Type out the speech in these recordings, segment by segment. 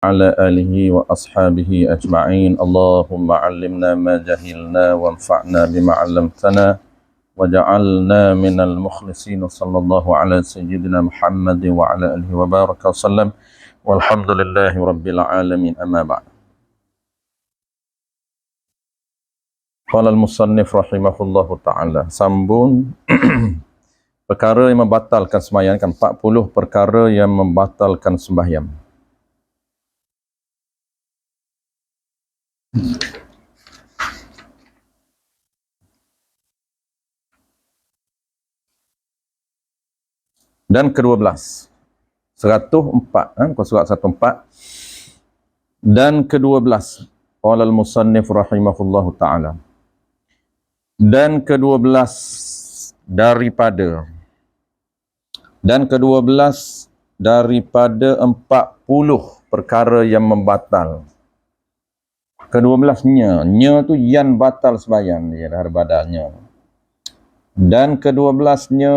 على آله وأصحابه أجمعين. اللهم علمنا ما جهلنا وانفعنا بما علمتنا وجعلنا من المخلصين. صلى الله على سيدنا محمد وعلى آله وبارك وسلم والحمد لله رب العالمين. أما بعد. Qala al-musannif rahimahullahu ta'ala, sambung perkara yang membatalkan sembahyang, kan 40 perkara yang membatalkan sembahyang. Dan ke-12 104, muka surat 104. Dan ke-12 qala al-musannif rahimahullahu ta'ala, dan ke-12 daripada 40 perkara yang membatal. Ke-12-nya, nya tu yan batal sembahyang, dia dah ada badannya. Dan ke-12-nya,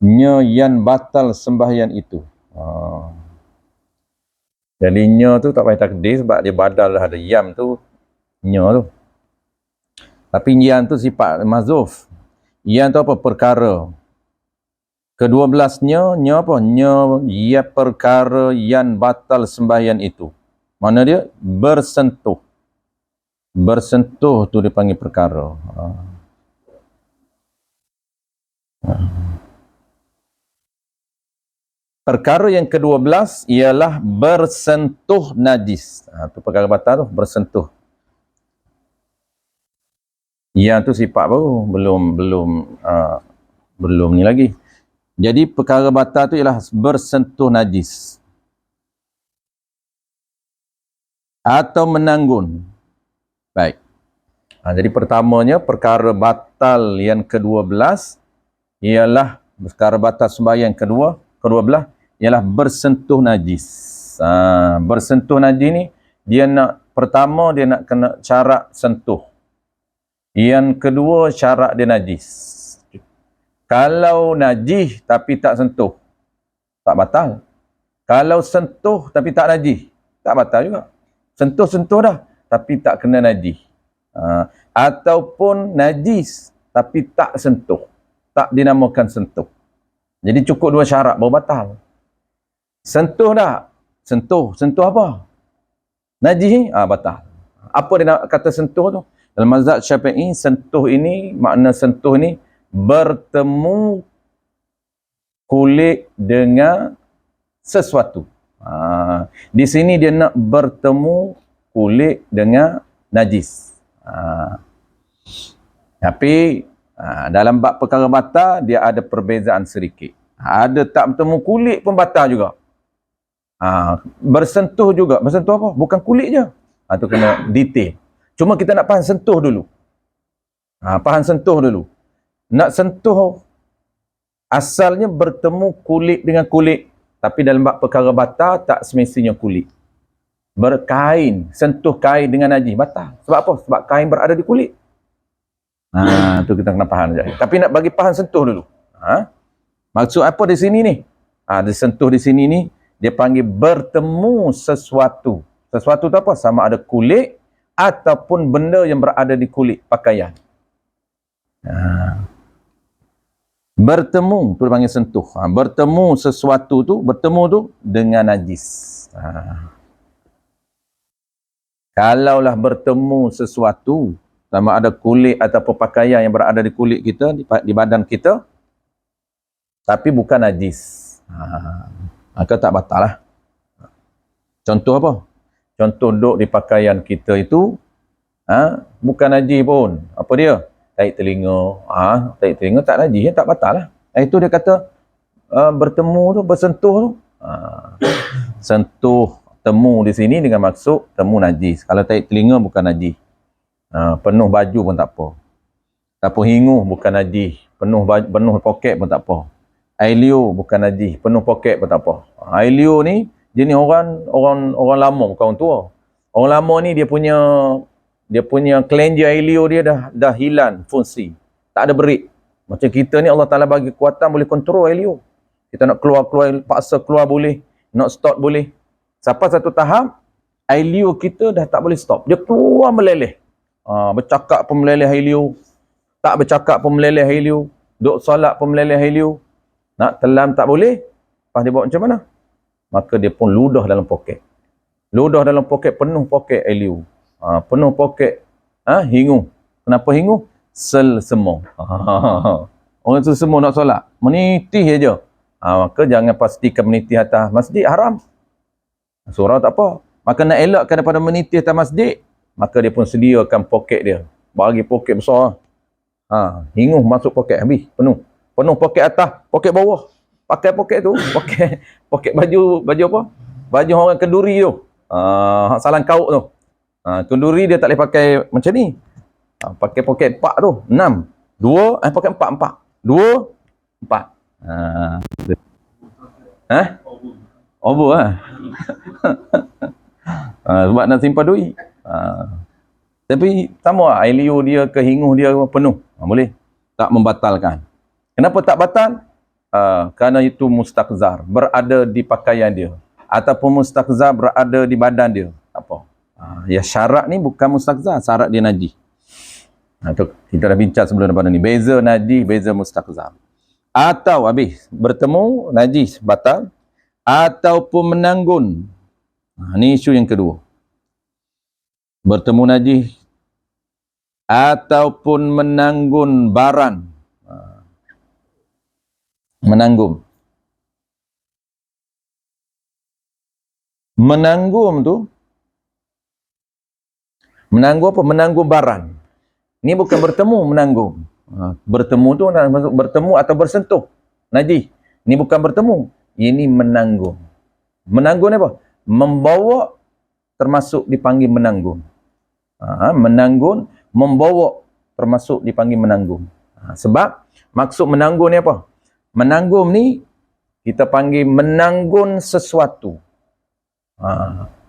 nya yan batal sembahyang itu. Jadi nya tu tak payah takdir sebab dia badal dah ada yam tu, nya tu. Tapi yan tu sifat mazuf. Yan tu apa? Perkara. Ke-12-nya, nya apa? Nya ya perkara yang batal sembahyang itu. Mana dia? Bersentuh. Bersentuh tu dipanggil perkara. Perkara yang ke-12 ialah bersentuh najis. Tu perkara batal tu, bersentuh. Yang tu sifat baru, belum ni lagi. Jadi perkara batal tu ialah bersentuh najis atau menanggun. Baik. Jadi pertamanya perkara batal yang ke-12 ialah perkara batal sembahyang ke-12 ialah bersentuh najis. Bersentuh najis ni dia nak, pertama dia nak kena syarat sentuh. Yang kedua syarat dia najis. Kalau najis tapi tak sentuh, tak batal. Kalau sentuh tapi tak najis, tak batal juga. Sentuh dah tapi tak kena najis. Ataupun najis tapi tak sentuh, tak dinamakan sentuh. Jadi cukup dua syarat baru batal. Sentuh dah, sentuh apa? Najis ni, batal. Apa dia nak kata sentuh tu? Dalam mazhab Syafi'i, sentuh ini, makna sentuh ni bertemu kulit dengan sesuatu. Di sini dia nak bertemu kulit dengan najis. Tapi dalam bab perkara batal dia ada perbezaan sedikit. Ada tak bertemu kulit pun batal juga. Bersentuh juga. Bersentuh apa? Bukan kulit je. Tu kena detail. Cuma kita nak faham sentuh dulu. Faham sentuh dulu. Nak sentuh asalnya bertemu kulit dengan kulit. Tapi dalam bab perkara batal tak semestinya kulit. Berkain, sentuh kain dengan najis batal. Sebab apa? Sebab kain berada di kulit. Tu kita kena faham saja. Tapi nak bagi faham sentuh dulu. Maksud apa di sini ni? Disentuh di sini ni dia panggil bertemu sesuatu. Sesuatu tu apa? Sama ada kulit ataupun benda yang berada di kulit pakaian. Bertemu tu dipanggil sentuh. Bertemu sesuatu tu, bertemu tu dengan najis. Kalaulah bertemu sesuatu sama ada kulit ataupun pakaian yang berada di kulit kita, di badan kita, tapi bukan najis, maka tak batal lah. Contoh apa? Contoh duduk di pakaian kita itu, bukan najis pun. Apa dia? Tahi telinga. Tahi telinga tak najis, tak batal lah. Itu dia kata bertemu tu, bersentuh tu. Sentuh, temu di sini dengan maksud temu najis. Kalau tahi telinga bukan najis. Penuh baju pun tak apa. Ataupun hingu bukan najis. Penuh poket pun tak apa. Air liur bukan najis. Penuh poket pun tak apa. Air liur ni jenis orang lama, bukan orang tua. Orang lama ni dia punya kelenjar air liur dia dah hilang fungsi. Tak ada berit. Macam kita ni Allah Ta'ala bagi kekuatan boleh kontrol air liur. Kita nak keluar, paksa keluar boleh. Nak stop boleh. Sampai satu tahap, air liur kita dah tak boleh stop. Dia keluar meleleh. Bercakap pun meleleh air liur. Tak bercakap pun meleleh air liur. Duk solat pun meleleh air liur. Nak telan tak boleh. Lepas dia buat macam mana? Maka dia pun ludah dalam poket. Ludah dalam poket, penuh poket air liur. Penuh poket hingu. Kenapa hingu? Sel-semua. Orang sel-semua nak solat. Menitih aja. Maka jangan pastikan menitih atas masjid, haram. Surau tak apa. Maka nak elakkan daripada menitih atas masjid, maka dia pun sediakan poket dia. Bagi poket besar. Hingu masuk poket habis. Penuh. Penuh poket atas, poket bawah. Pakai poket tu, poket baju apa? Baju orang kenduri tu. Salang kaut tu. Kenduri dia tak boleh pakai macam ni. Pakai poket 4 tu, 6. 2, pakai 4. 2, 4. Over lah. Sebab nak simpan duit. Tapi sama lah, air liur dia ke hingu dia penuh. Boleh. Tak membatalkan. Kenapa tak batal? Kerana itu mustaqzar. Berada di pakaian dia. Ataupun mustaqzar berada di badan dia. Tak apa. Ya syarat ni bukan mustaqzar. Syarat dia najis. Kita dah bincang sebelum daripada ni. Beza najis, beza mustaqzar. Atau habis. Bertemu, najis, batal. Ataupun menanggun. Ini isu yang kedua. Bertemu najis ataupun menanggun baran. Menanggung. Menanggung tu, menanggung apa? Menanggung baran. Ini bukan bertemu, menanggung. Bertemu tu bertemu atau bersentuh najis. Ini bukan bertemu. Ini menanggung. Menanggung ni apa? Membawa, termasuk dipanggil menanggung. Menanggung, membawa, termasuk dipanggil menanggung. Sebab maksud menanggung ni apa? Menanggung ni kita panggil menanggung sesuatu.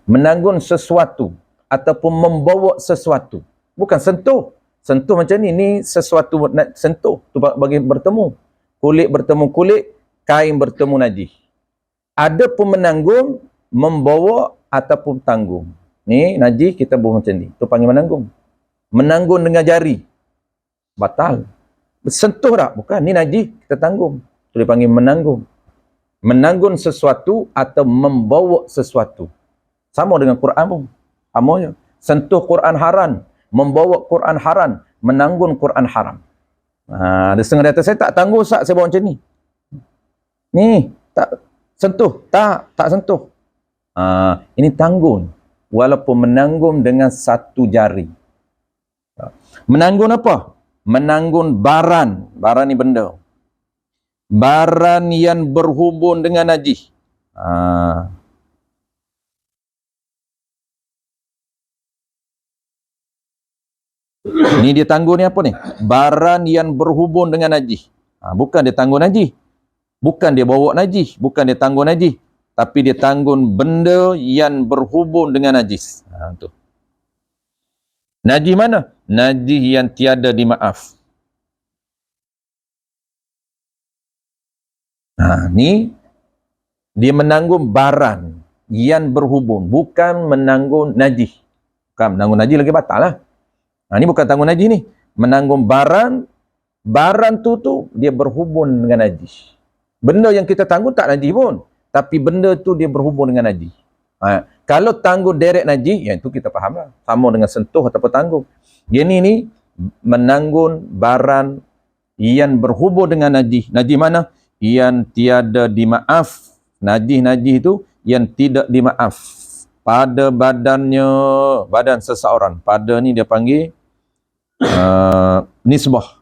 Menanggung sesuatu ataupun membawa sesuatu. Bukan sentuh. Sentuh macam ni, ni sesuatu sentuh tu bagi bertemu. Kulit bertemu kulit, kain bertemu najis. Ada pun menanggung, membawa ataupun tanggung. Ni najis kita buat macam ni. Tu panggil menanggung. Menanggung dengan jari. Batal. Sentuh tak? Bukan. Ni najis kita tanggung. Tu dipanggil menanggung. Menanggung sesuatu atau membawa sesuatu. Sama dengan Quran pun. Sama je. Sentuh Quran haram. Membawa Quran haram. Menanggung Quran haram. Ada setengah data saya tak tanggung Ustaz, saya bawa macam ni. Ni. Tak sentuh. Tak sentuh. Ini tanggung. Walaupun menanggung dengan satu jari. Menanggung apa? Menanggung baran. Baran ni benda. Baran yang berhubung dengan najis. Ni dia tanggung ni apa ni? Baran yang berhubung dengan najis. Bukan dia tanggung najis. Bukan dia bawa najis. Bukan dia tanggung najis. Tapi dia tanggung benda yang berhubung dengan najis. Tu. Najis mana? Najis yang tiada dimaaf. Ni dia menanggung baran yang berhubung, bukan menanggung najis. Bukan menanggung najis lagi batal lah. Ni bukan tanggung najis ni. Menanggung baran tu dia berhubung dengan najis. Benda yang kita tanggung tak najis pun, tapi benda tu dia berhubung dengan najis. Kalau tanggung direct najis, yang itu kita faham lah. Sama dengan sentuh ataupun tanggung. Yang ni menanggung baran yang berhubung dengan najis. Najis mana? Yang tiada dimaaf. Najis itu yang tidak dimaaf pada badannya, badan seseorang. Pada ni dia panggil nisbah.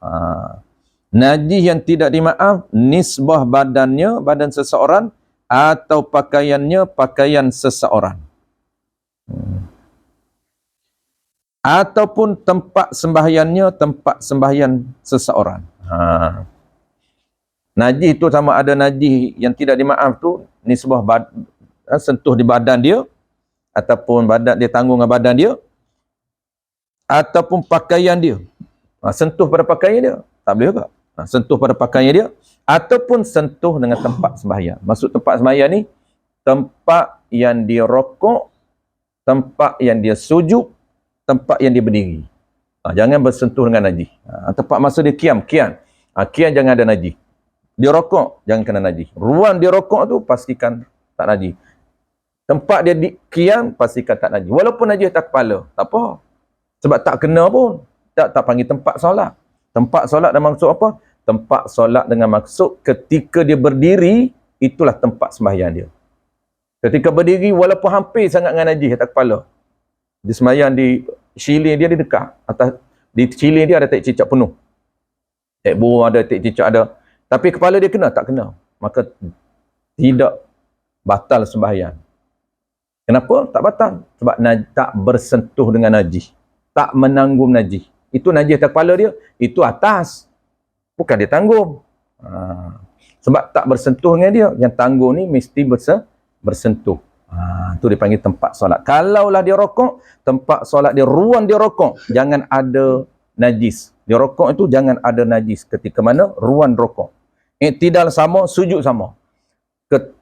Najis yang tidak dimaaf, nisbah badannya, badan seseorang, atau pakaiannya, pakaian seseorang. Ataupun tempat sembahyangnya, tempat sembahyang seseorang. Najis tu sama ada najis yang tidak dimaaf tu, nisbah sentuh di badan dia, ataupun badan dia tanggung dengan badan dia, ataupun pakaian dia. Sentuh pada pakaian dia, tak boleh juga. Sentuh pada pakaian dia, ataupun sentuh dengan tempat sembahyang. Maksud tempat sembahyang ni, tempat yang dia rokok, tempat yang dia sujud, tempat yang dia berdiri. Jangan bersentuh dengan najis. Tempat masa dia kiam jangan ada najis. Dia rokok, jangan kena najis. Ruang dia rokok tu pastikan tak najis. Tempat dia kiam pastikan tak najis. Walaupun najis atas kepala, tak apa. Sebab tak kena pun. Tak panggil tempat solat. Tempat solat dengan maksud apa? Tempat solat dengan maksud ketika dia berdiri, itulah tempat sembahyang dia. Ketika berdiri, walaupun hampir sangat dengan najis atas kepala, dia sembahyang di siling dia dekat. Atas, di siling dia ada tak cicak penuh. Tak burung ada, tak cicak ada. Tapi kepala dia kena, tak kena. Maka tidak batal sembahyang. Kenapa? Tak batal. Sebab tak bersentuh dengan najis. Tak menanggung najis. Itu najis atas kepala dia, itu atas. Bukan dia tanggung. Sebab tak bersentuh dengan dia. Yang tanggung ni mesti bersentuh. Itu dipanggil tempat solat. Kalaulah dia rokok, tempat solat dia, ruang dia rokok, jangan ada najis. Dia rokok itu jangan ada najis. Ketika mana? Ruang rokok. Iktidal sama, sujud sama.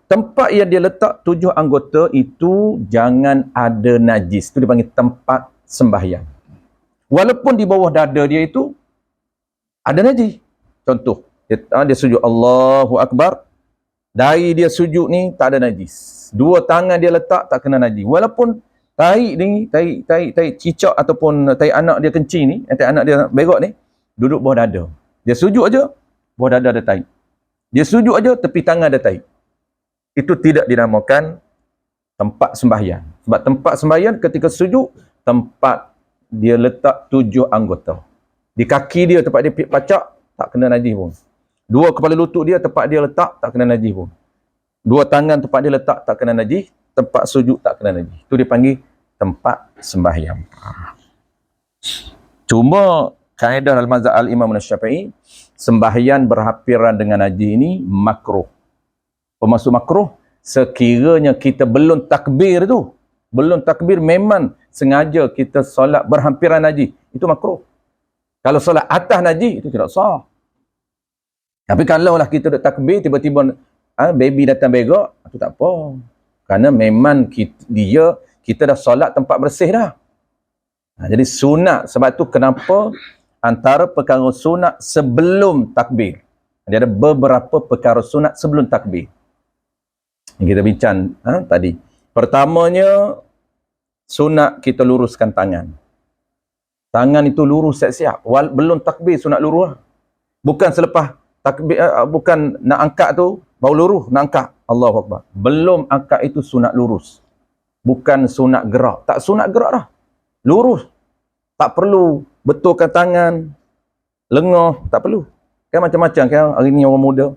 Tempat yang dia letak 7 anggota itu jangan ada najis. Itu dipanggil tempat sembahyang. Walaupun di bawah dada dia itu ada najis. Contoh, dia sujud Allahu Akbar. Dari dia sujud ni tak ada najis. 2 tangan dia letak tak kena najis. Walaupun tahi ni, tahi cicak ataupun tahi anak dia kencing ni, tahi anak dia berak ni, duduk bawah dada. Dia sujud aja, bawah dada ada tahi. Dia sujud aja, tepi tangan ada tahi. Itu tidak dinamakan tempat sembahyang. Sebab tempat sembahyang ketika sujud, tempat dia letak 7 anggota. Di kaki dia, tempat dia pacak, tak kena najis pun. 2 kepala lutut dia, tempat dia letak, tak kena najis pun. 2 tangan tempat dia letak, tak kena najis. Tempat sujud, tak kena najis. Itu dipanggil tempat sembahyang. Cuma, kaedah dalam mazhab al-Imam Syafi'i, sembahyang berhampiran dengan najis ini makruh. Maksud makruh, sekiranya kita belum takbir tu, belum takbir memang sengaja kita solat berhampiran najis, itu makruh. Kalau solat atas najis, itu tidak sah. Tapi kalau lah kita dah takbir, tiba-tiba baby datang berak, itu tak apa. Kerana memang kita dah solat tempat bersih dah. Jadi sunat, sebab tu kenapa antara perkara sunat sebelum takbir. Dia ada beberapa perkara sunat sebelum takbir. Yang kita bincang tadi. Pertamanya, sunat kita luruskan tangan. Tangan itu lurus siap-siap. Belum takbir sunat lurus. Bukan selepas takbir, bukan nak angkat tu, baru lurus, nak angkat. Allahu Akbar. Belum angkat itu sunat lurus. Bukan sunat gerak. Tak sunat gerak dah. Lurus. Tak perlu betulkan tangan, lengah, tak perlu. Kan macam-macam kan hari ni orang muda.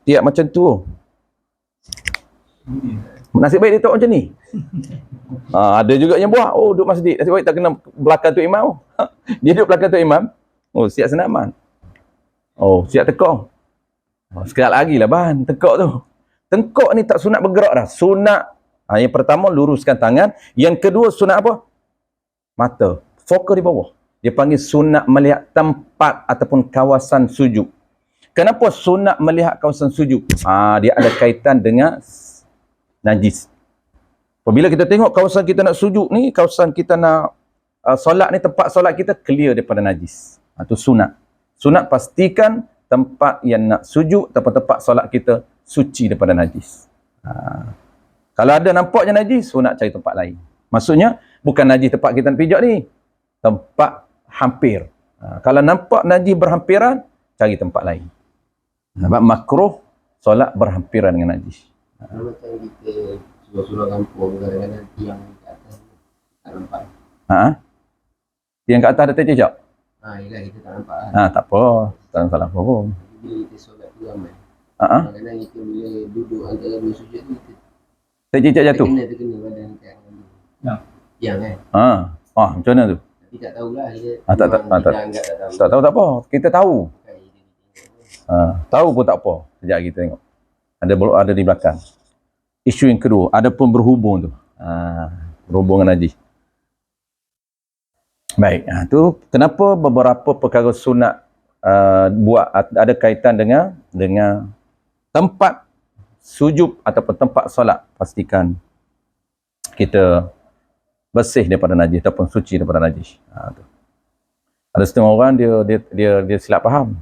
Tiap macam tu. Nasib baik dia tak macam ni. Ada juga yang buat, duduk masjid. Nasib baik tak kena belakang tu imam. Dia duduk belakang tu imam. Siap senaman. Siap tekok. Sekejap lagi lah ban, tekok tu. Tengkok ni tak sunat bergerak dah. Sunat, yang pertama luruskan tangan. Yang kedua sunat apa? Mata. Fokus di bawah. Dia panggil sunat melihat tempat ataupun kawasan sujud. Kenapa sunat melihat kawasan sujud? Dia ada kaitan dengan najis. Apabila kita tengok kawasan kita nak sujud ni, kawasan kita nak solat ni, tempat solat kita clear daripada najis. Itu sunat. Sunat pastikan tempat yang nak sujud ataupun tempat solat kita suci daripada najis. Kalau ada nampaknya najis, sunat cari tempat lain. Maksudnya, bukan najis tempat kita nak pijak ni. Tempat hampir. Kalau nampak najis berhampiran, cari tempat lain. Sebab makruh solat berhampiran dengan najis. Macam kita surau-surau kampung, kadang-kadang tiang kat atas tak nampak. Tiang kat atas ada terjejak? Yelah, kita tak nampak tak apa. Tak ada salah apa pun. Bila kita solat tu ramai. Kadang-kadang kita bila duduk antara 2 sujud tu, kita terjejak jatuh? Terkena badan kat tiang kan. Macam mana tu? Tapi tak tahulah. Kita anggap tak tahu. Tak tahu tak apa. Kita tahu. Tahu pun tak apa. Sekejap kita tengok. Ada di belakang. Isu yang kedua, ada pun berhubung tu. Berhubung dengan najis. Baik, tu kenapa beberapa perkara sunat buat ada kaitan dengan tempat sujud ataupun tempat solat, pastikan kita bersih daripada najis ataupun suci daripada najis. Tu. Ada setengah orang dia silap faham.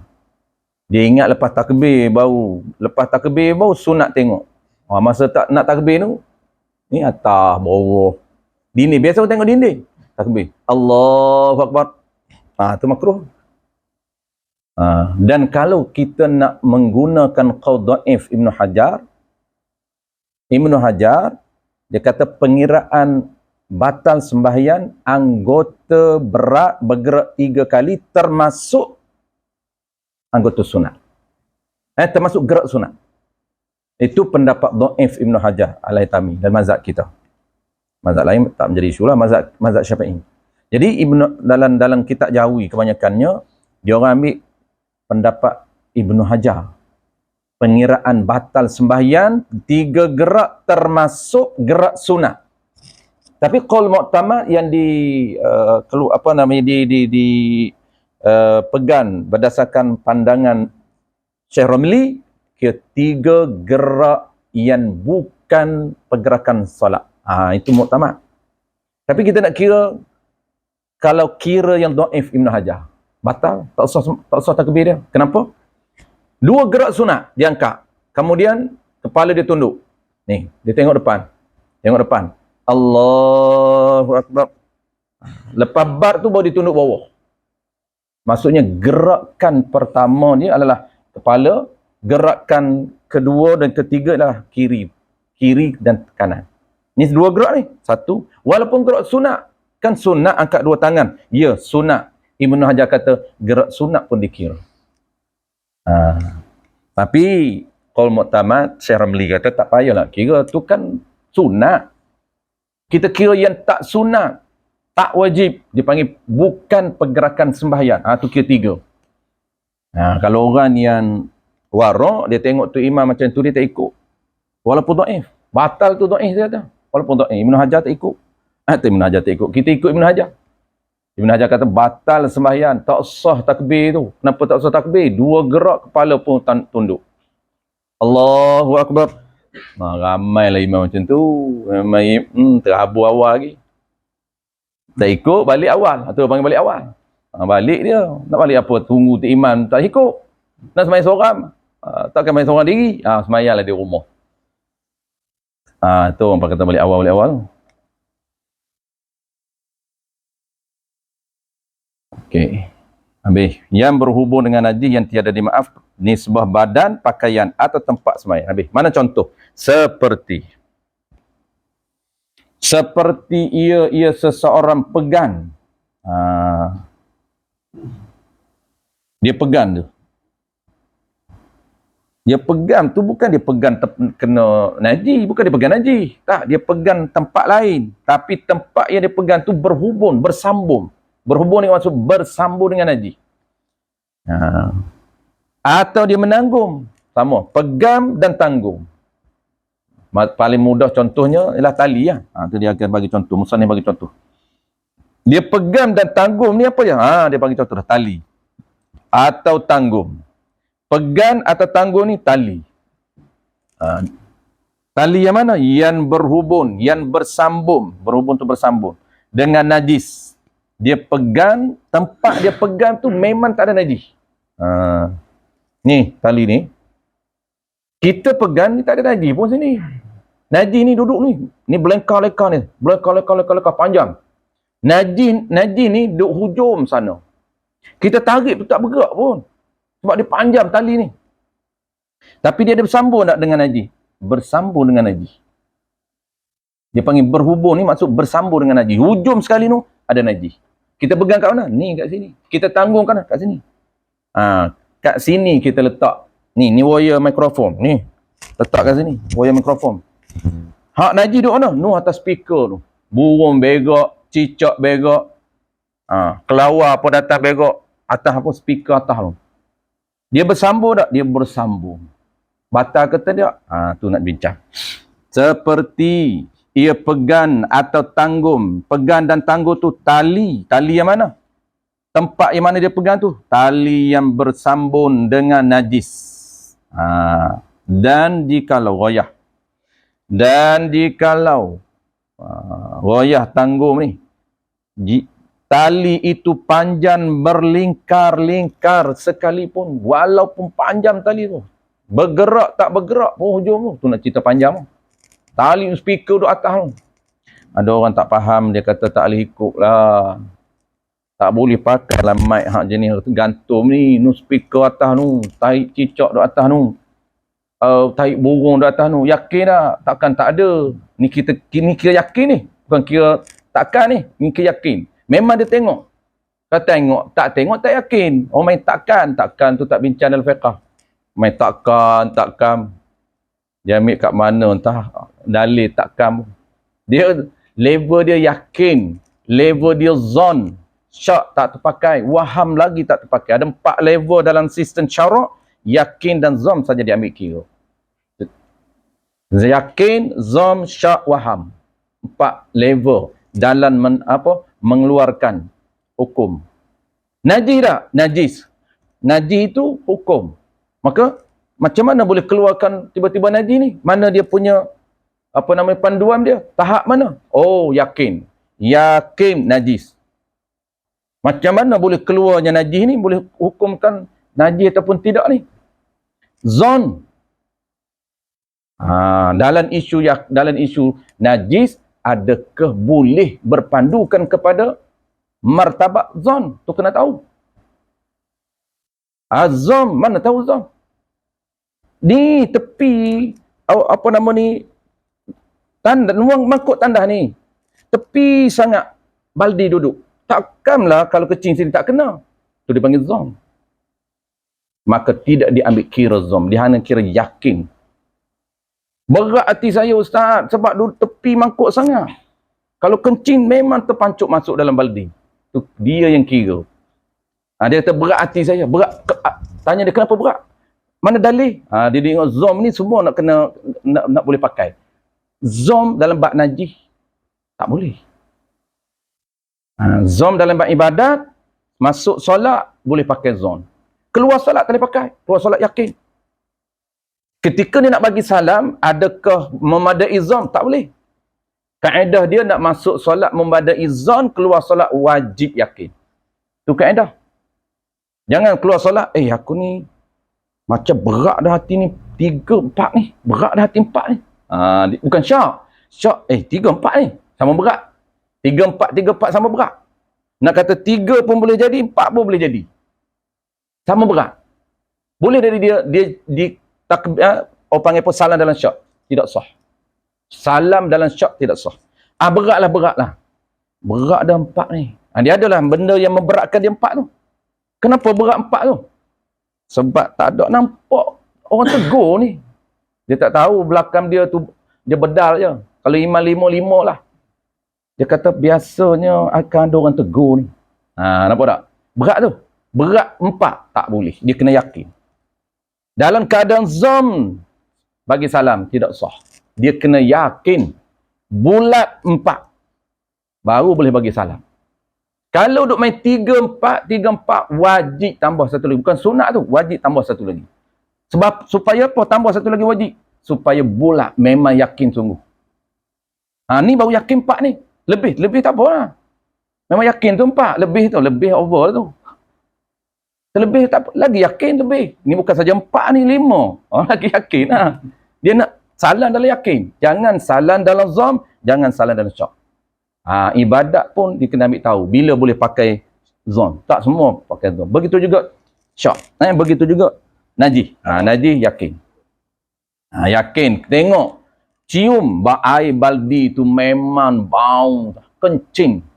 Dia ingat lepas takbir baru sunat tengok. Masa tak nak takbir tu, ni atas bawah. Dinding, biasa orang tengok dinding. Takbir. Allahu Akbar. Tu makruh. Dan kalau kita nak menggunakan qaul dhaif Ibnu Hajar, dia kata pengiraan batal sembahyang anggota berat bergerak 3 kali termasuk anggota sunat. Termasuk gerak sunat. Itu pendapat dhaif Ibnu Hajar Al-Haytami dan mazhab kita. Mazhab lain tak menjadi isu lah, mazhab Syafi'i. Jadi dalam kitab Jawi kebanyakannya dia orang ambil pendapat Ibnu Hajar. Pengiraan batal sembahyang 3 gerak termasuk gerak sunat. Tapi qaul mu'tamad yang pegang berdasarkan pandangan Syekh Ramli, ke 3 gerak yang bukan pergerakan solat. Itu mu'tamad. Tapi kita nak kira, kalau kira yang dhaif Ibnu Hajar, batal, tak usah takbir dia. Kenapa? 2 gerak sunat diangkat. Kemudian kepala dia tunduk. Ni, dia tengok depan. Allahu Akbar. Lepas bar tu baru ditunduk bawah. Maksudnya gerakan pertama ni adalah kepala, gerakan kedua dan ketiga adalah kiri dan kanan. Ni 2 gerak ni. 1, walaupun gerak sunat, kan sunat angkat 2 tangan. Ya, sunat. Ibnu Hajar kata gerak sunat pun dikira. Tapi qaul mu'tamad Syekh Ramli kata tak payahlah kira, tu kan sunat. Kita kira yang tak sunat, tak wajib, dipanggil bukan pergerakan sembahyang. Tu kira 3. Kalau orang yang warak, dia tengok tu imam macam tu, dia tak ikut. Walaupun dhaif. Batal tu dhaif dia kata. Walaupun dhaif. Ibnu Hajar tak ikut. Ibnu Hajar tak ikut. Kita ikut Ibnu Hajar. Ibnu Hajar kata batal sembahyang, tak sah takbir tu. Kenapa tak sah takbir? 2 gerak kepala pun tunduk. Allahu Akbar. Ramailah imam macam tu. Memang terhabu awal lagi. Tak ikut, balik awal. Itu panggil balik awal. Balik dia. Nak balik apa? Tunggu tu imam tak ikut. Nak sembahyang seorang. Takkan main seorang diri. Sembahyanglah di rumah. Itu orang kata balik awal. Okey. Habis. Yang berhubung dengan najis yang tiada dimaaf, nisbah badan, pakaian atau tempat sembahyang. Habis. Mana contoh? Seperti ia seseorang pegang. Dia pegang tu. Dia pegang tu bukan dia pegang kena najis, bukan dia pegang najis. Tak, dia pegang tempat lain. Tapi tempat yang dia pegang tu berhubung, bersambung. Berhubung ni maksud bersambung dengan najis. Atau dia menanggung. Sama, pegang dan tanggung. Paling mudah contohnya ialah tali lah. Tu dia akan bagi contoh. Musannif bagi contoh. Dia pegang dan tanggung ni apa je? Dia bagi contoh dah, tali. Atau tanggung. Pegang atau tanggung ni tali. Tali yang mana? Yang berhubung, yang bersambung. Berhubung tu bersambung dengan najis. Dia pegang, tempat dia pegang tu memang tak ada najis. Ni, tali ni. Kita pegang ni tak ada najis pun sini. Najis ni duduk ni. Ni belengkar-lekar ni. Belengkar panjang. Najis ni duduk hujung sana. Kita tarik tu tak bergerak pun. Sebab dia panjang tali ni. Tapi dia ada bersambung tak dengan najis? Bersambung dengan najis. Dia panggil berhubung ni maksud bersambung dengan najis. Hujung sekali tu ada najis. Kita pegang kat mana? Ni kat sini. Kita tanggung kat sini. Kat sini kita letak. Ni wire mikrofon. Ni. Letak kat sini. Wire mikrofon. Hak najis duduk mana? Ni atas speaker tu. Burung berak. Cicak berak. Kelawar pun datang berak. Atas apa? Speaker atas tu. Dia bersambung tak? Dia bersambung. Batal kata dia? Tu nak bincang. Seperti ia pegang atau tanggung. Pegang dan tanggung tu tali. Tali yang mana? Tempat yang mana dia pegang tu? Tali yang bersambung dengan najis. Dan jikalau ghayah. Dan jikalau ghayah tanggung ni. Tali itu panjang berlingkar-lingkar sekalipun. Walaupun panjang tali tu. Bergerak tak bergerak pun hujung tu. Tu nak cerita panjang tu. Tali speaker tu atas tu. Ada orang tak faham, dia kata tak boleh ikut lah. Tak boleh pakai lah mic hak jenis tu. Gantung ni, nu speaker atas tu. Tarik cicak tu atas tu. Tarik burung di atas tu. Yakin tak? Takkan tak ada. Ni kira yakin ni. Bukan kira takkan ni. Ni kira yakin. Memang dia tengok. Kalau tengok, tak yakin. Oh main takkan. Takkan tu tak bincang dalam fiqah. Main takkan. Dia ambil kat mana entah. Dalil takkan. Dia, level dia yakin. Level dia zon. Syak tak terpakai. Waham lagi tak terpakai. Ada 4 level dalam sistem syarak. Yakin dan zon saja diambil kira. Yakin, zom, syak, waham. 4 level dalam mengeluarkan hukum. Najis tak? Najis. Najis itu hukum. Maka macam mana boleh keluarkan tiba-tiba najis ni? Mana dia punya panduan dia? Tahap mana? Oh, yakin. Yakin najis. Macam mana boleh keluarnya najis ni? Boleh hukumkan najis ataupun tidak ni? Zon. Dalam isu najis, adakah boleh berpandukan kepada martabat zon? Tu kena tahu. Zon, mana tahu zon? Di tepi, tanda, nuang mangkuk tandas ni. Tepi sangat baldi duduk. Takkanlah kalau kecing sini tak kena. Tu dipanggil zon. Maka tidak diambil kira zon. Dia hanya kira yakin. Berat hati saya ustaz sebab duduk tepi mangkuk sangat. Kalau kencing memang terpancuk masuk dalam baldi. Tu dia yang kira. Dia kata berat hati saya. Berat. Tanya dia kenapa berat? Mana dalih? Dia tengok zom ni semua nak boleh pakai. Zom dalam bab najis tak boleh. Zom dalam bab ibadat, masuk solat boleh pakai zom. Keluar solat tak boleh pakai. Keluar solat yakin. Ketika dia nak bagi salam, adakah memadai zon? Tak boleh. Kaedah dia nak masuk solat memadai zon, keluar solat wajib yakin. Itu kaedah. Jangan keluar solat, aku ni macam berat dah hati ni, 3, 4 ni. Berat dah hati 4 ni. Bukan syak. Syak, 3, 4 ni. Sama berat. 3, 4 sama berat. Nak kata 3 pun boleh jadi, 4 pun boleh jadi. Sama berat. Boleh dari dia orang panggil pun salam dalam syak. Tidak sah. Salam dalam syak tidak sah. Beratlah. Berat dah 4 ni. Dia adalah benda yang memberatkan dia 4 tu. Kenapa berat 4 tu? Sebab tak ada nampak orang tegur ni. Dia tak tahu belakang dia tu, dia bedal je. Kalau iman 5 lah. Dia kata biasanya akan ada orang tegur ni. Nampak tak? Berat tu. Berat 4 tak boleh. Dia kena yakin. Dalam keadaan zam bagi salam tidak sah. Dia kena yakin bulat 4 baru boleh bagi salam. Kalau duk main 3, 4 wajib tambah satu lagi. Bukan sunat tu, wajib tambah satu lagi. Sebab supaya apa tambah satu lagi wajib? Supaya bulat memang yakin sungguh. Ni baru yakin 4 ni. Lebih tak apa lah. Memang yakin tu 4, lebih over tu. Lebih tak lagi yakin lebih. Ni bukan saja 4 ni 5. Lagi yakin lah. Dia nak salam dalam yakin. Jangan salam dalam zam, jangan salam dalam syak. Ibadat pun dia kena ambil tahu bila boleh pakai zam. Tak semua pakai zam. Begitu juga syak. Begitu juga najis. Najis yakin. Yakin. Tengok. Cium air baldi tu memang bau. Kencing.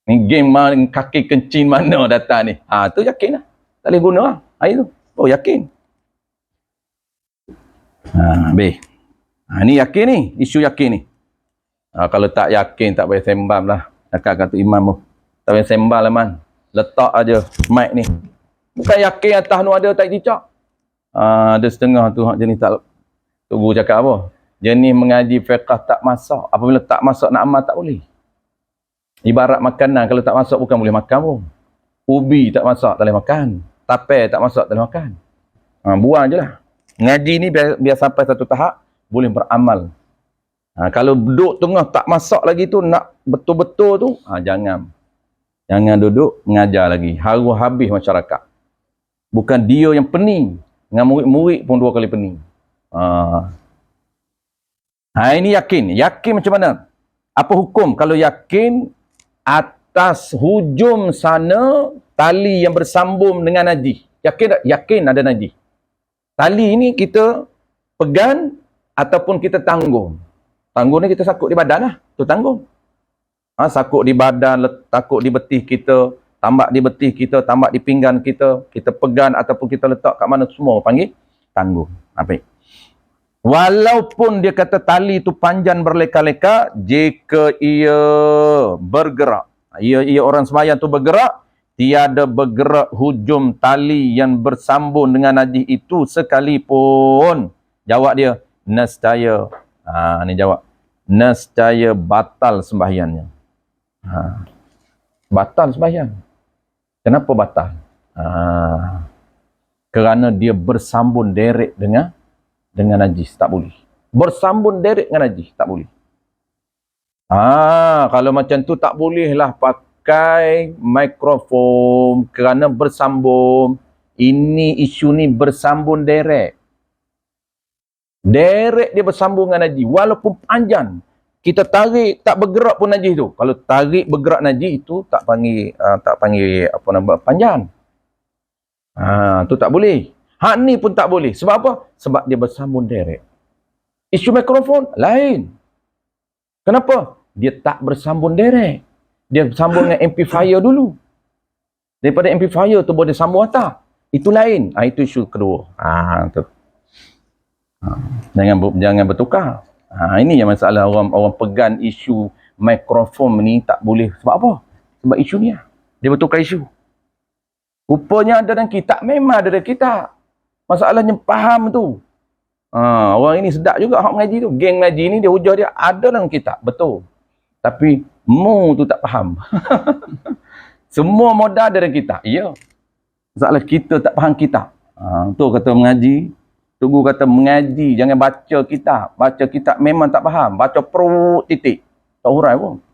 Ni game kaki kencing mana datang ni. Tu yakin lah. Tak boleh guna lah. Air tu. Oh yakin. Ni yakin ni. Isu yakin ni. Kalau tak yakin tak payah sembam lah. Dekat kata imam tu. Tak payah sembam lah man. Letak aja mic ni. Bukan yakin atas tu ada tak cicak. Ada setengah tu jenis tak. Tok Guru cakap apa? Jenis mengaji fiqah tak masak. Apabila tak masak nak amal tak boleh. Ibarat makanan, kalau tak masak bukan boleh makan pun. Ubi tak masak tak boleh makan. Tape tak masak tak boleh makan. Buang je lah. Ngaji ni biar sampai satu tahap boleh beramal. Kalau duduk tengah tak masak lagi tu, nak betul-betul tu, jangan. Jangan duduk mengajar lagi. Haru habis masyarakat. Bukan dia yang pening. Dengan murid-murid pun 2 kali pening. Ini yakin. Yakin macam mana? Apa hukum kalau yakin atas hujung sana tali yang bersambung dengan najis? Yakin tak? Yakin ada najis. Tali ini kita pegang ataupun kita tanggung. Tanggung ni kita sakut di badan lah. Tu tanggung. Sakut di badan, takut di betih kita, tambak di betih kita, tambak di pinggan kita, kita pegang ataupun kita letak kat mana semua panggil tanggung. Baik. Walaupun dia kata tali tu panjang berleka-leka, jika ia bergerak, ia orang sembahyang tu bergerak, tiada bergerak hujung tali yang bersambung dengan najis itu sekalipun. Jawab dia, nescaya. Ni jawab. Nescaya batal sembahyangnya. Batal sembahyang. Kenapa batal? Kerana dia bersambung direct dengan najis, tak boleh. Bersambung direct dengan najis, tak boleh. Kalau macam tu tak bolehlah pakai mikrofon kerana bersambung. Ini isu ni bersambung direct. Direct dia bersambung dengan najis walaupun panjang. Kita tarik tak bergerak pun najis tu. Kalau tarik bergerak najis itu tak panggil apa nama panjang. Tu tak boleh. Hak ni pun tak boleh. Sebab apa? Sebab dia bersambung direct. Isu mikrofon lain. Kenapa? Dia tak bersambung direct. Dia bersambung dengan amplifier dulu. Daripada amplifier tu boleh sambung atas. Itu lain. Itu isu kedua. Tu. Jangan bertukar. Ini yang masalah orang pegang isu mikrofon ni tak boleh. Sebab apa? Sebab isu ni. Dia bertukar isu. Rupanya ada dalam kitab. Memang ada dalam kitab. Masalahnya faham tu. Orang ini sedap juga hak mengaji tu. Geng mengaji ni dia hujah dia ada dalam kitab. Betul. Tapi mu tu tak faham. Semua modal ada dalam kitab. Ya. Masalah kita tak faham kitab. Tu kata mengaji. Tugu kata mengaji, jangan baca kitab. Baca kitab memang tak faham. Baca perut titik. Tak hurai pun.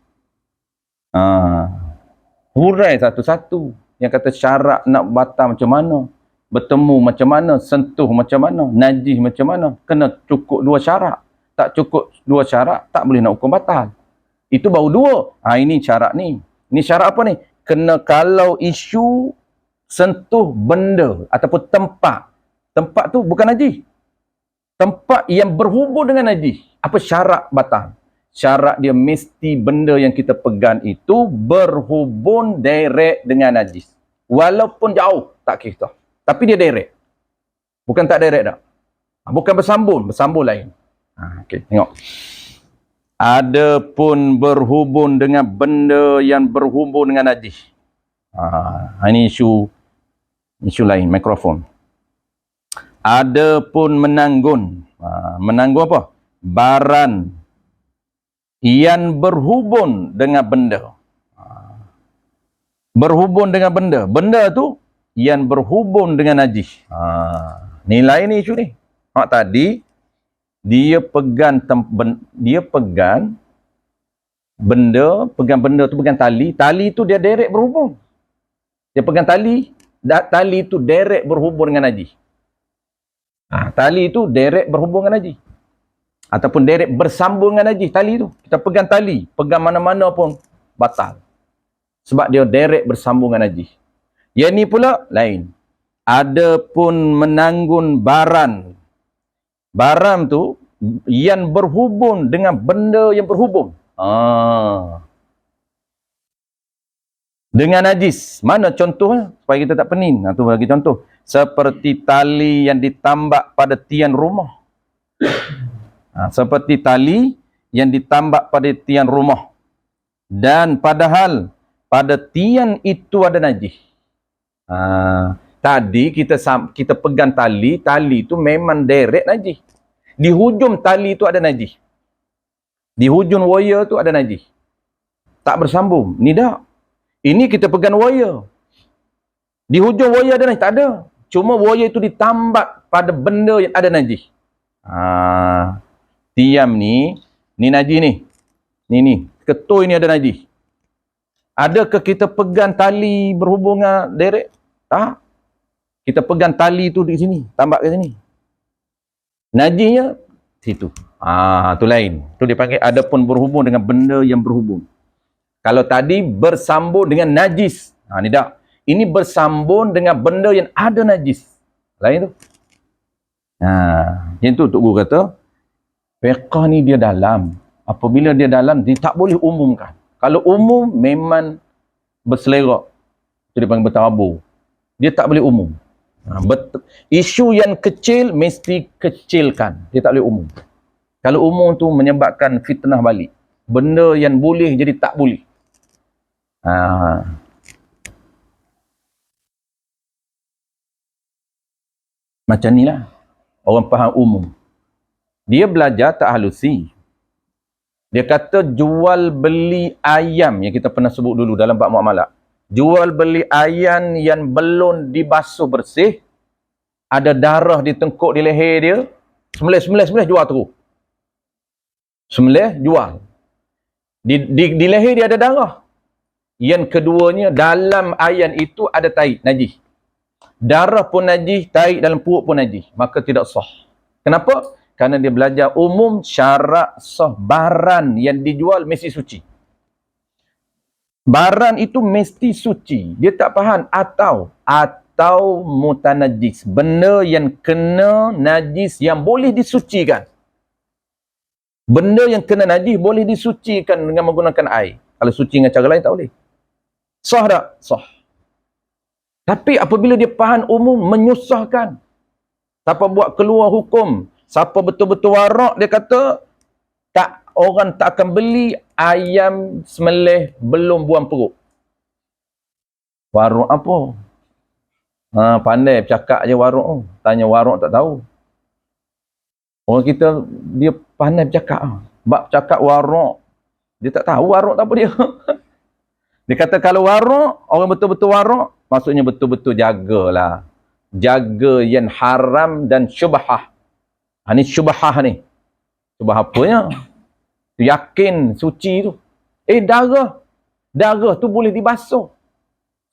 Hurai satu-satu. Yang kata syarat nak batal macam mana. Bertemu macam mana. Sentuh macam mana. Najis macam mana. Kena cukup 2 syarat. Tak cukup 2 syarat, tak boleh nak hukum batal. Itu baru 2. Ini syarat ni. Ini syarat apa ni? Kena kalau isu sentuh benda ataupun tempat. Tempat tu bukan najis. Tempat yang berhubung dengan najis. Apa syarat batal? Syarat dia mesti benda yang kita pegang itu berhubung direct dengan najis. Walaupun jauh, tak kisah. Tapi dia direct. Bukan tak direct tak. Bukan bersambung. Bersambung lain. Okey, tengok. Adapun berhubung dengan benda yang berhubung dengan najis. Ini isu lain, mikrofon. Adapun menanggung. Menanggung apa? Barang yang berhubung dengan benda. Berhubung dengan benda. Benda tu yang berhubung dengan najis. Nilai ni isu ni. Tadi dia pegang benda, pegang benda tu pegang tali. Tali tu dia direct berhubung. Dia pegang tali, tali tu direct berhubung dengan najis. Tali tu direct berhubung dengan najis. Ataupun direct bersambung dengan najis tali tu. Kita pegang tali, pegang mana-mana pun batal. Sebab dia direct bersambung dengan najis. Yang ni pula lain. Adapun menanggung barang. Barang tu yang berhubung dengan benda yang berhubung. Dengan najis. Mana contohnya? Supaya kita tak pening. Tu bagi contoh. Seperti tali yang ditambak pada tiang rumah. Seperti tali yang ditambak pada tiang rumah. Dan padahal pada tiang itu ada najis. Tadi kita pegang tali itu memang direct najis. Di hujung tali itu ada najis. Di hujung wire tu ada najis. Tak bersambung. Ni dah. Ini kita pegang wire. Di hujung wire ada najis. Tak ada. Cuma wire itu ditambak pada benda yang ada najis. Tiam ni najis ni. Ni. Ketui ni ada najis. Adakah kita pegang tali berhubungan direct? Tak. Kita pegang tali tu di sini, tambak ke sini. Najisnya situ. Tu lain. Tu dipanggil adapun berhubung dengan benda yang berhubung. Kalau tadi bersambung dengan najis. Ni tak. Ini bersambung dengan benda yang ada najis. Lain tu. Yang tu Tok Guru kata, fiqh ni dia dalam. Apabila dia dalam, dia tak boleh umumkan. Kalau umum, memang berselerak. Itu dia panggil bertabur. Dia tak boleh umum. Isu yang kecil, mesti kecilkan. Dia tak boleh umum. Kalau umum tu menyebabkan fitnah balik. Benda yang boleh jadi tak boleh. Macam ni lah. Orang faham umum. Dia belajar ta'halusi. Dia kata jual beli ayam yang kita pernah sebut dulu dalam bab muamalah. Jual beli ayam yang belum dibasuh bersih, ada darah di tengkuk di leher dia, sembelih jual terus. Sembelih jual. Di leher dia ada darah. Yang keduanya, dalam ayam itu ada tahi najis. Darah pun najis, tahi dalam perut pun najis, maka tidak sah. Kenapa? Kerana dia belajar umum syarat sah barang yang dijual mesti suci. Barang itu mesti suci. Dia tak faham atau mutanajis. Benda yang kena najis yang boleh disucikan. Benda yang kena najis boleh disucikan dengan menggunakan air. Kalau suci dengan cara lain tak boleh. Sah tak? Sah. Tapi apabila dia faham umum menyusahkan. Siapa buat keluar hukum? Siapa betul-betul warak, dia kata orang tak akan beli ayam semelih belum buang perut. Waruk apa? Pandai bercakap je waruk tu. Tanya waruk tak tahu. Orang kita, dia pandai bercakap. Bab cakap waruk, dia tak tahu waruk tak apa dia. Dia kata kalau waruk, orang betul-betul waruk, maksudnya betul-betul jagalah. Jaga yang haram dan syubhah. Ni syubhah ni. Syubhah apanya? Yakin suci tu. Darah. Darah tu boleh dibasuh.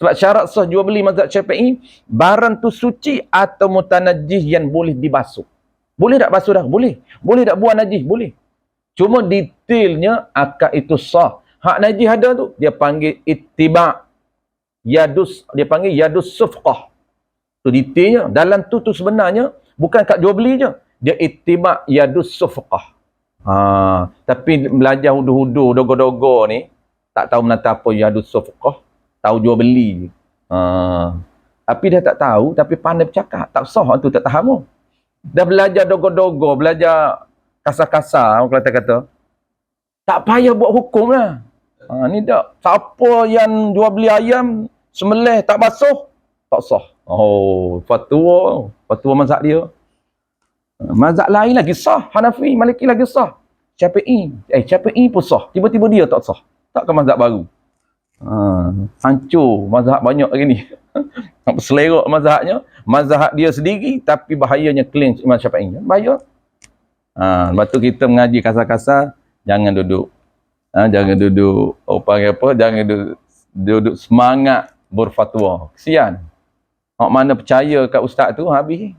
Sebab syarat sah jual beli mazhab Syafi'i, barang tu suci atau mutanajis yang boleh dibasuh. Boleh tak basuh dah? Boleh. Boleh tak buang najis? Boleh. Cuma detailnya akad itu sah. Hak najis ada tu, dia panggil ittiba'. Dia panggil yadus sufqah. Tu detailnya. Dalam tu sebenarnya, bukan kat jual beli je. Dia ittiba' yadus sufqah. Tapi belajar hudu-hudu, dogo-dogo ni, tak tahu menata apa yadus sufqah. Tahu jual beli je. Tapi dia tak tahu, tapi pandai bercakap. Tak sah tu, tak tahu. Dah belajar dogo-dogo, belajar kasar-kasar, orang Kelantan kata. Tak payah buat hukum lah. Ni tak. Siapa yang jual beli ayam, semelih tak basuh, tak sah. Fatwa mazhab dia. Mazhab lain lagi sah. Hanafi, Maliki lagi sah. Syafi'i pun sah. Tiba-tiba dia tak sah. Takkan mazhab baru. Hancur mazhab banyak lagi ni. Selerak mazhabnya. Mazhab dia sendiri, tapi bahayanya claim Imam Syafi'i. Bahaya. Lepas tu kita mengaji kasar-kasar, jangan duduk. Jangan duduk, jangan duduk semangat berfatwa. Kesian. Hak mana percaya kat ustaz tu, habis.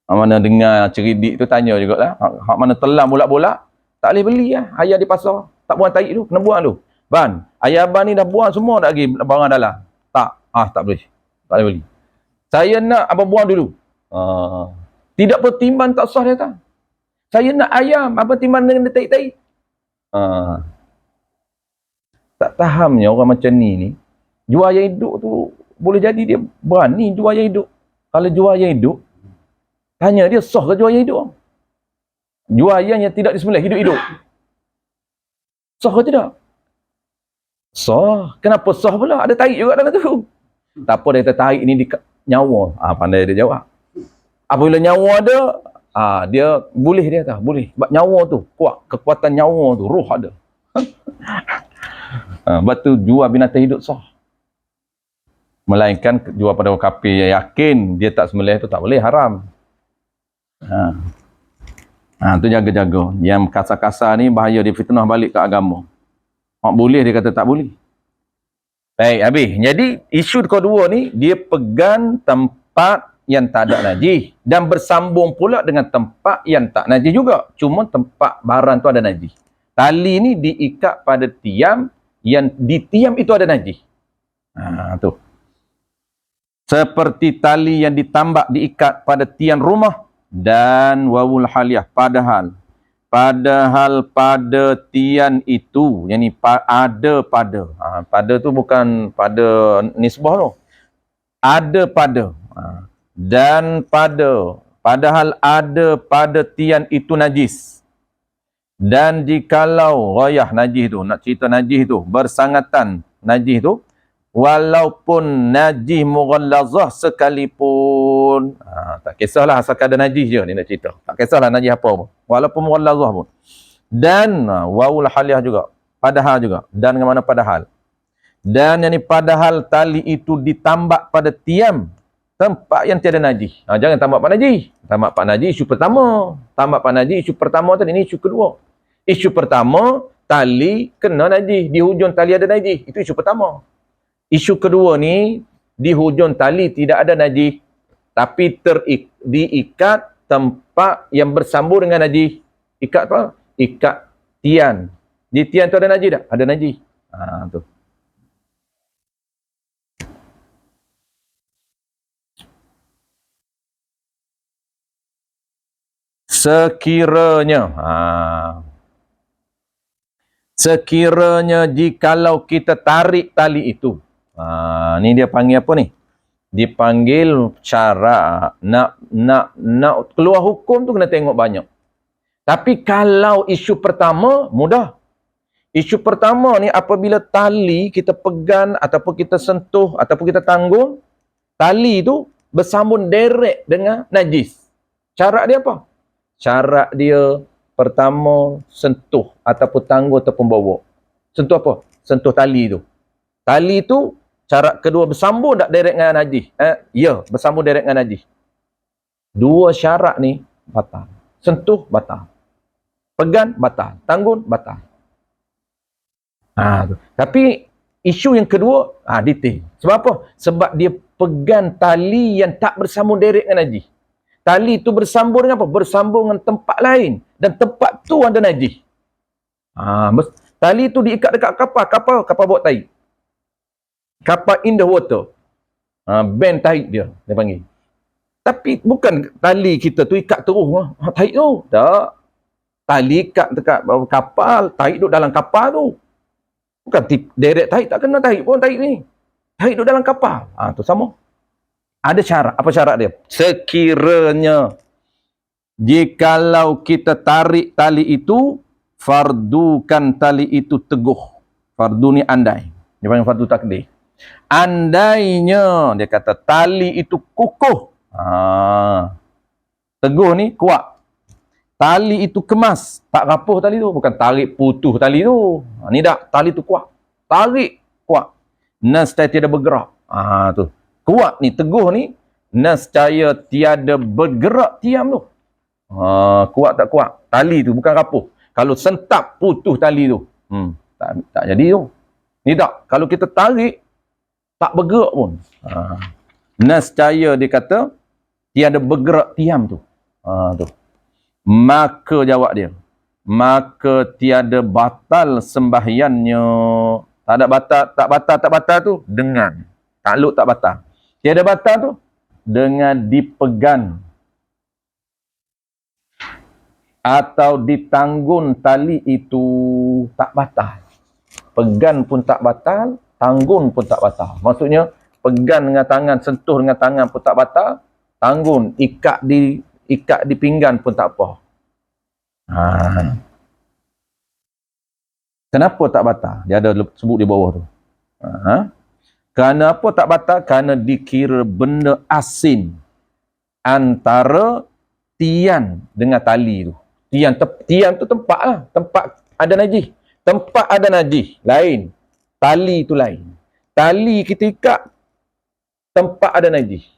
Hak mana dengar ceridik tu, tanya jugalah. Hak mana telan bolak-bolak, tak boleh beli lah. Ayah di pasar, tak buang tarik tu, kena buang tu. Ban, ayah abang ni dah buang semua tak lagi barang dalam. Tak, tak boleh. Tak boleh beli. Saya nak abang buang dulu. Tidak pertimbang tak sah dia tak. Saya nak ayam, abang timbang dengan tarik-tarik. Tak fahamnya orang macam ni. Jual ayam hidup tu, boleh jadi dia berani jual ayam hidup. Kalau jual ayam hidup, tanya dia sah ke jual ayam hidup? Jual ayam yang tidak disembelih, hidup-hidup. Sah ke tidak? Sah. Kenapa sah pula? Ada tarik juga dalam tu. Tak apa, dia kata tarik ni di nyawa. Pandai dia jawab. Apabila nyawa ada, dia boleh dia kata. Boleh. Sebab nyawa tu kuat. Kekuatan nyawa tu, roh ada. Sebab tu jual binatang hidup sah. Melainkan jual pada orang kafir yang yakin dia tak sembelih tu tak boleh, haram. Tu jaga-jaga. Yang kasar-kasar ni bahaya dia fitnah balik ke agama. Mak boleh dia kata tak boleh. Baik, habis. Jadi isu kedua ni dia pegang tempat yang tak ada najis dan bersambung pula dengan tempat yang tak najis juga. Cuma tempat barang tu ada najis. Tali ni diikat pada tiang yang di tiang itu ada najis. Tu. Seperti tali yang ditambak diikat pada tiang rumah dan wawul haliyah padahal pada tian itu yang ni ada pada pada tu bukan pada nisbah tu, ada pada dan padahal ada pada tian itu najis, dan jikalau ghayah najis tu, nak cerita najis tu bersangatan najis tu, walaupun najis mughallazah sekalipun, tak kisahlah asalkan ada najis je ni nak cerita, tak kisahlah najis apa pun, walaupun mughallazah pun, dan wawul haliyah juga, padahal juga, dan dengan mana padahal, dan yang ni padahal tali itu ditambak pada tiam tempat yang tiada najis. Jangan tambak pak najis. Tambak pak najis isu pertama, tambak pak najis isu pertama tadi, ini isu kedua. Isu pertama, tali kena najis, di hujung tali ada najis, itu isu pertama. Isu kedua ni, di hujung tali tidak ada najis, tapi diikat tempat yang bersambung dengan najis. Ikat apa? Ikat tian. Di tian tu ada najis tak? Ada najis. Tu. Sekiranya jikalau kita tarik tali itu, ni dia panggil apa ni? Dipanggil cara nak keluar hukum tu kena tengok banyak. Tapi kalau isu pertama mudah. Isu pertama ni apabila tali kita pegang ataupun kita sentuh ataupun kita tanggung, tali tu bersambung direct dengan najis. Cara dia apa? Cara dia pertama sentuh ataupun tanggung ataupun bawa. Sentuh apa? Sentuh tali tu. Tali tu cara kedua bersambung tak direct dengan najis? Ya, bersambung direct dengan najis. Dua syarat ni batal. Sentuh batal. Pegang batal. Tanggung batal. Tapi isu yang kedua detail. Sebab apa? Sebab dia pegang tali yang tak bersambung direct dengan najis. Tali tu bersambung dengan apa? Bersambung dengan tempat lain. Dan tempat tu ada najis. Tali tu diikat dekat kapal buat tarik. Kapal in the water. Band tarik dia panggil. Tapi bukan tali kita tu ikat terus. Tarik tu. Tak. Tali ikat dekat kapal, tarik duduk dalam kapal tu. Bukan direct tarik, tak kena tarik pun tarik ni. Tarik duduk dalam kapal. Tu sama. Ada syarat. Apa syarat dia? Sekiranya jikalau kita tarik tali itu, fardukan tali itu teguh. Fardu ni andai. Dia panggil fardu takdir. Andainya, dia kata tali itu kukuh. Teguh ni kuat. Tali itu kemas. Tak rapuh tali tu. Bukan tarik putus tali tu. Ni tak. Tali tu kuat. Tarik kuat. Nescaya tiada bergerak. Tu. Kuat ni, teguh ni, nescaya tiada bergerak tiam tu. Kuat tak kuat? Tali tu bukan rapuh. Kalau sentap putus tali tu, tak jadi tu. Ni tak. Kalau kita tarik, tak bergerak pun. Nescaya dia kata, tiada bergerak tiam tu. Tu. Maka jawab dia, maka tiada batal sembahyangnya. Tak batal tu dengan takluk tak batal. Tiada batal tu dengan dipegang atau ditanggung tali itu tak batal. Pegang pun tak batal, tanggung pun tak batal. Maksudnya pegang dengan tangan, sentuh dengan tangan pun tak batal, tanggung, ikat di pinggan pun tak apa. Kenapa tak batal? Dia ada sebut di bawah tu. Kerana apa tak batal? Kerana dikira benda asin antara tian dengan tali tu. Tian tu tempat lah. Tempat ada najis. Tempat ada najis. Lain. Tali tu lain. Tali kita ikat, tempat ada najis.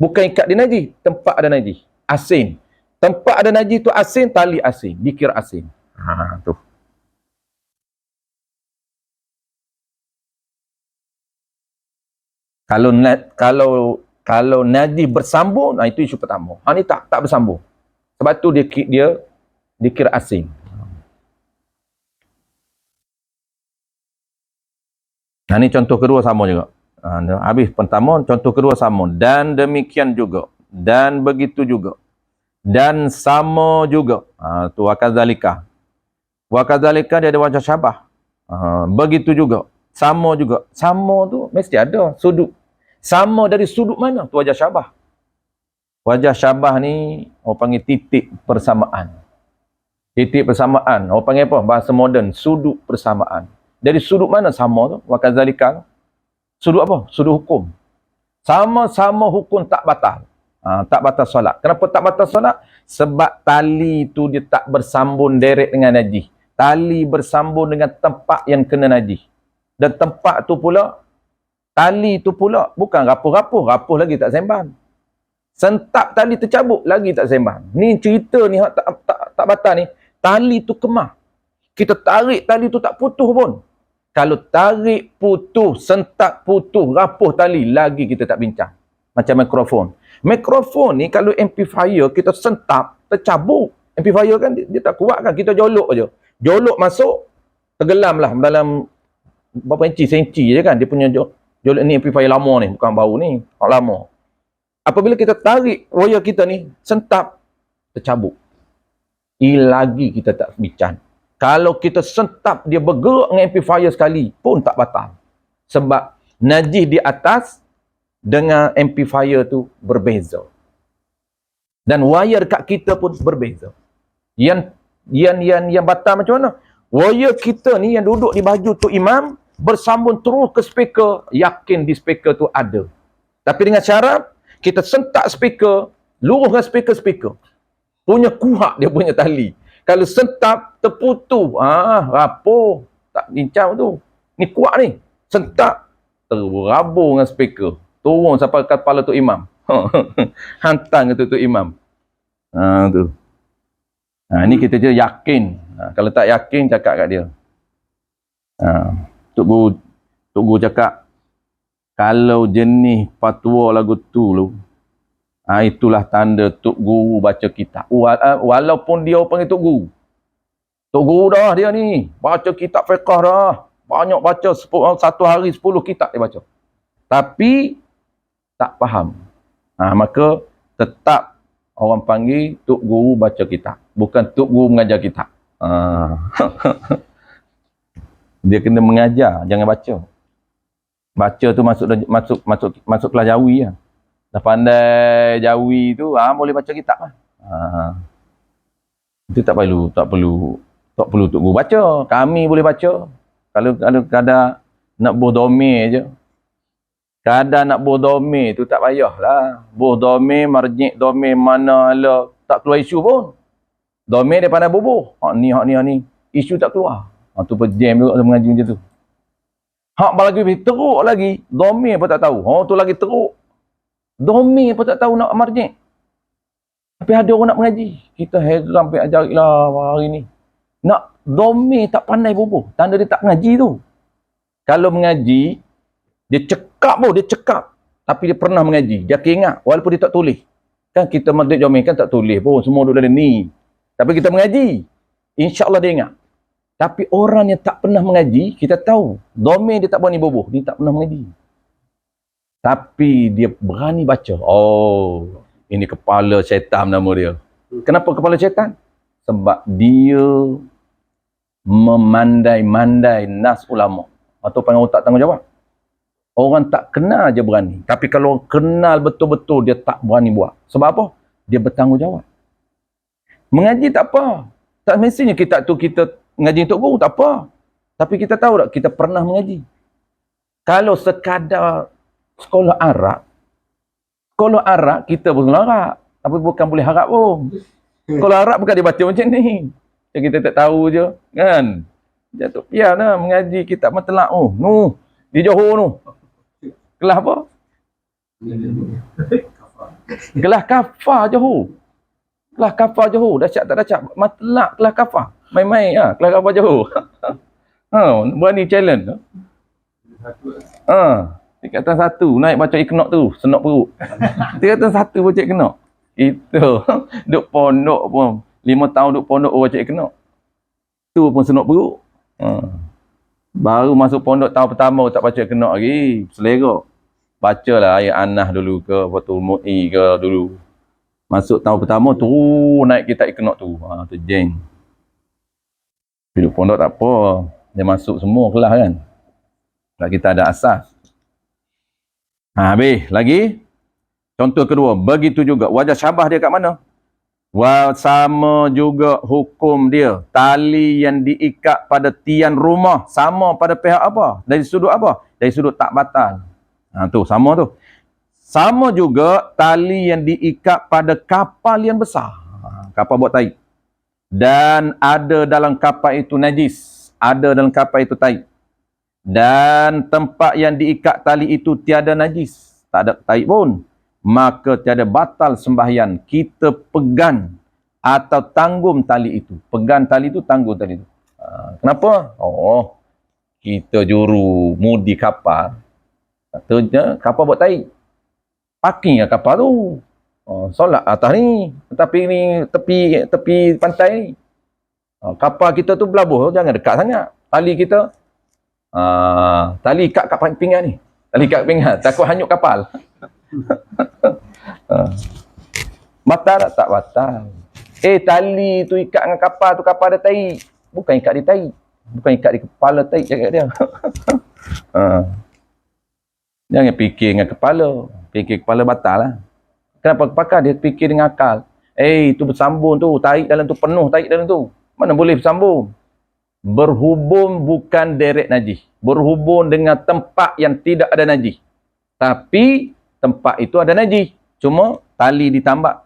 Bukan ikat di najis, tempat ada najis. asin. Tempat ada najis tu asin, tali asin, dikira asin. Tu. Kalau najis bersambung, itu isu pertama. Ni tak bersambung. Sebab tu dia dikira asin. Ni contoh kedua sama juga. Habis pertama, contoh kedua sama. Dan demikian juga. Dan begitu juga. Dan sama juga. Tu wakadzalika. Wakadzalika dia ada wajah syabah. Begitu juga. Sama juga. Sama tu mesti ada sudut. Sama dari sudut mana? Tu wajah syabah. Wajah syabah ni orang panggil titik persamaan. Titik persamaan. Orang panggil apa? Bahasa moden. Sudut persamaan. Dari sudut mana sama tu? Wakadzalika. Sudut apa? Sudut hukum. Sama-sama hukum tak batal. Tak batal solat. Kenapa tak batal solat? Sebab tali tu dia tak bersambung direct dengan najis. Tali bersambung dengan tempat yang kena najis. Dan tempat tu pula, tali tu pula bukan rapuh lagi tak sembang. Sentap tali tercabut lagi tak sembang. Ni cerita ni tak batal ni. Tali tu kemah. Kita tarik tali tu tak putus pun. Kalau tarik putus, sentap putus, rapuh tali, lagi kita tak bincang. Macam mikrofon. Mikrofon ni kalau amplifier kita sentap, tercabut. Amplifier kan dia tak kuat kan, kita jolok je. Jolok masuk, tenggelam lah dalam berapa senti je kan. Dia punya jolok ni amplifier lama ni, bukan baru ni, lama. Apabila kita tarik wire kita ni, sentap, tercabut. Lagi kita tak bincang. Kalau kita sentap dia bergerak dengan amplifier sekali pun tak batal. Sebab najis di atas dengan amplifier tu berbeza. Dan wire kat kita pun berbeza. Yang batal macam mana? Wire kita ni yang duduk di baju tu imam bersambung terus ke speaker, yakin di speaker tu ada. Tapi dengan syarat kita sentak speaker, luruskan speaker. Punya kuat dia punya tali. Kalau sentap terputus, rapuh, tak bincang tu. Ni kuat ni. Sentap terabur dengan speaker. Turun sampai kepala tu imam. Hantar ke tu imam. Tu. Ni kita je yakin. Kalau tak yakin cakap kat dia. Tok Guru cakap kalau jenis fatwa lagu tu itulah tanda Tok Guru baca kitab. Walaupun dia panggil Tok Guru. Tok Guru dah dia ni. Baca kitab fiqah dah. Banyak baca. Satu hari 10 kitab dia baca. Tapi tak faham. Maka tetap orang panggil Tok Guru baca kitab. Bukan Tok Guru mengajar kitab. Dia kena mengajar, jangan baca. Baca tu masuk kelas jawi lah. Dah pandai jawi tu, boleh baca kitab lah. Itu tak perlu Tok Guru baca. Kami boleh baca. Kalau kadang nak berdome je. Kadang nak berdome tu tak payahlah. Berdome, marjik dome mana lah. Tak keluar isu pun. Dome dia pandai bubuh. Hak ni. Isu tak keluar. Tu berjam juga mengaji macam tu. Hak lagi teruk lagi. Dome pun tak tahu. Tu lagi teruk. Dome pun tak tahu nak marjik. Tapi ada orang nak mengaji. Kita heran sampai ajarilah hari ni. Nak dome tak pandai bubuh. Tanda dia tak mengaji tu. Kalau mengaji, dia cekap. Tapi dia pernah mengaji. Dia ingat walaupun dia tak tulis. Kan kita madrid dome kan tak tulis pun. Semua duduk dalam ni. Tapi kita mengaji. InsyaAllah dia ingat. Tapi orang yang tak pernah mengaji, kita tahu. Dome dia tak berani bubuh. Dia tak pernah mengaji. Tapi dia berani baca. Ini kepala syaitan nama dia. Kenapa kepala syaitan? Sebab dia memandai-mandai nas ulama. Atau panggil orang tak tanggungjawab. Orang tak kenal je berani. Tapi kalau orang kenal betul-betul, dia tak berani buat. Sebab apa? Dia bertanggungjawab. Mengaji tak apa. Tak mestinya kita mengaji untuk guru, tak apa. Tapi kita tahu tak, kita pernah mengaji. Kalau sekadar sekolah Arab, kita pun sekolah Arab. Tapi bukan boleh harap pun. Sekolah Arab bukan dia baca macam ni. Kita tak tahu je. Kan? Jatuh pian lah mengaji kitab Matlaq. Di Johor tu. Kelas apa? Kelas kafah Johor. Kelas kafar Johor, dah cak tak dah cak. Matlak kelas kafar. Main-main kelas kafar Johor. Berani challenge. Tingkatan 1 naik baca iknok tu, senok perut. Tingkatan 1 baca iknok. Itu duk pondok pun 5 tahun duk pondok baca iknok. Tu pun senok perut. Baru masuk pondok tahun pertama tak baca iknok lagi, selera. Bacalah ayat Anas dulu ke, Fatul Mu'i ke dulu. Masuk tahun pertama tu naik kitab iknok tu. Tu jeng. Hidup pondok tak apa. Dia masuk semua kelas kan. Tak kita ada asas. Habis lagi. Contoh kedua, begitu juga wajah syabah dia kat mana? Sama juga hukum dia. Tali yang diikat pada tiang rumah sama pada pihak apa? Dari sudut apa? Dari sudut tak batal. Tu sama tu. Sama juga tali yang diikat pada kapal yang besar. Kapal buat taib. Dan ada dalam kapal itu najis. Ada dalam kapal itu taib. Dan tempat yang diikat tali itu tiada najis. Tak ada taib pun. Maka tiada batal sembahyang. Kita pegang atau tanggung tali itu. Pegang tali itu, tanggung tali itu. Kenapa? Kita juru mudi kapal. Katanya kapal buat taib. Parking lah kapal tu. Solat atas ni. Tapi ni tepi pantai ni. Kapal kita tu berlabuh. Jangan dekat sangat. Tali kita. Tali ikat kat pinggan ni. Tali ikat pinggan. Takut hanyut kapal. Batal tak batal. Tali tu ikat dengan kapal tu, kapal ada taib. Bukan ikat di taib. Bukan ikat di kepala taib cakap dia. Jangan fikir dengan kepala. Fikir kepala batal lah. Kenapa pakar dia fikir dengan akal? Itu bersambung tu. Tarik dalam tu penuh, tarik dalam tu. Mana boleh bersambung? Berhubung bukan direct najis. Berhubung dengan tempat yang tidak ada najis. Tapi tempat itu ada najis. Cuma tali ditambak.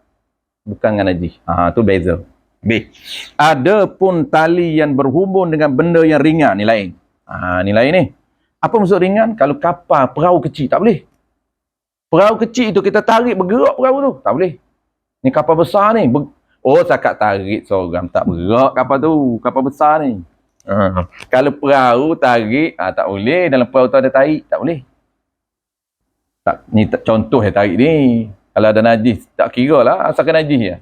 Bukan dengan najis. Tu beza. B. Ada pun tali yang berhubung dengan benda yang ringan. Ni lain. Ni lain ni. Apa maksud ringan? Kalau kapal, perahu kecil, tak boleh. Perahu kecil itu kita tarik bergerak perahu tu. Tak boleh. Ni kapal besar ni. Cakap tarik seorang. Tak bergerak kapal tu. Kapal besar ni. Kalau perahu tarik, tak boleh. Dalam perahu tu ada tarik. Tak boleh. Ni contoh yang tarik ni. Kalau ada najis, tak kira lah. Asalkan najis ya.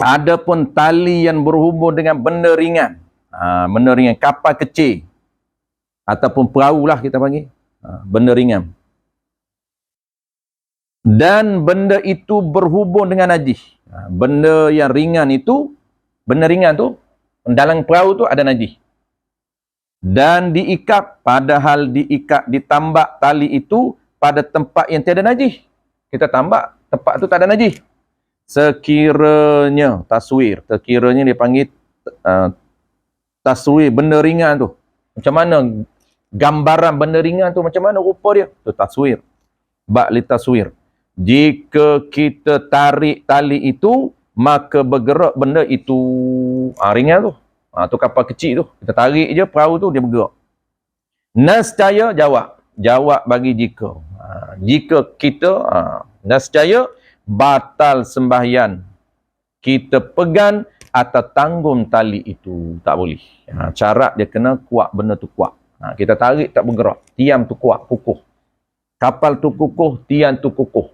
Ada pun tali yang berhubung dengan benda ringan. Benda ringan. Kapal kecil. Ataupun perahu lah kita panggil. Benda ringan. Dan benda itu berhubung dengan najis. Benda yang ringan itu, benda ringan tu, dalam perahu tu ada najis. Dan diikat, padahal diikat, ditambak tali itu pada tempat yang tiada najis. Kita tambak, tempat tu tak ada najis. Sekiranya, sekiranya dia panggil taswir, benda ringan tu. Macam mana gambaran benda ringan tu, macam mana rupa dia? Tu taswir. Bak li taswir. Jika kita tarik tali itu, maka bergerak benda itu. Ringan tu. Tu kapal kecil tu. Kita tarik je perahu tu, dia bergerak. Nascaya jawab. Jawab bagi jika. Jika kita, nascaya batal sembahyang. Kita pegang atau tanggung tali itu. Tak boleh. Syarat dia kena kuat, benda tu kuat. Kita tarik tak bergerak. Tiang tu kuat, kukuh. Kapal tu kukuh, tiang tu kukuh.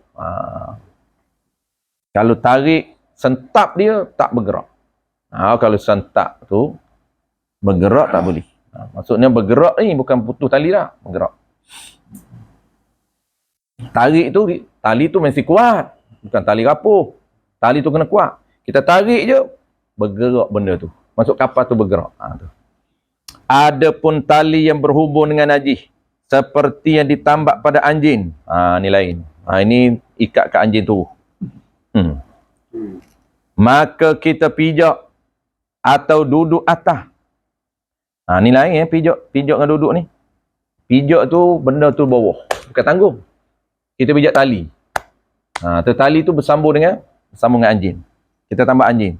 Kalau tarik, sentap dia tak bergerak. Kalau sentap tu bergerak tak boleh. Maksudnya bergerak ni bukan putus tali dah, bergerak. Tarik tu, tali tu mesti kuat. Bukan tali rapuh. Tali tu kena kuat. Kita tarik je, bergerak benda tu. Masuk kapal tu bergerak. Ada pun tali yang berhubung dengan najis. Seperti yang ditambak pada anjing. Ni lain. Ini ikat ke anjing tu. Maka kita pijak atau duduk atas. Ni lain pijak dengan duduk ni. Pijak tu benda tu bawah. Bukan tanggung. Kita pijak tali. Tali tu bersambung dengan anjing. Kita tambah anjing.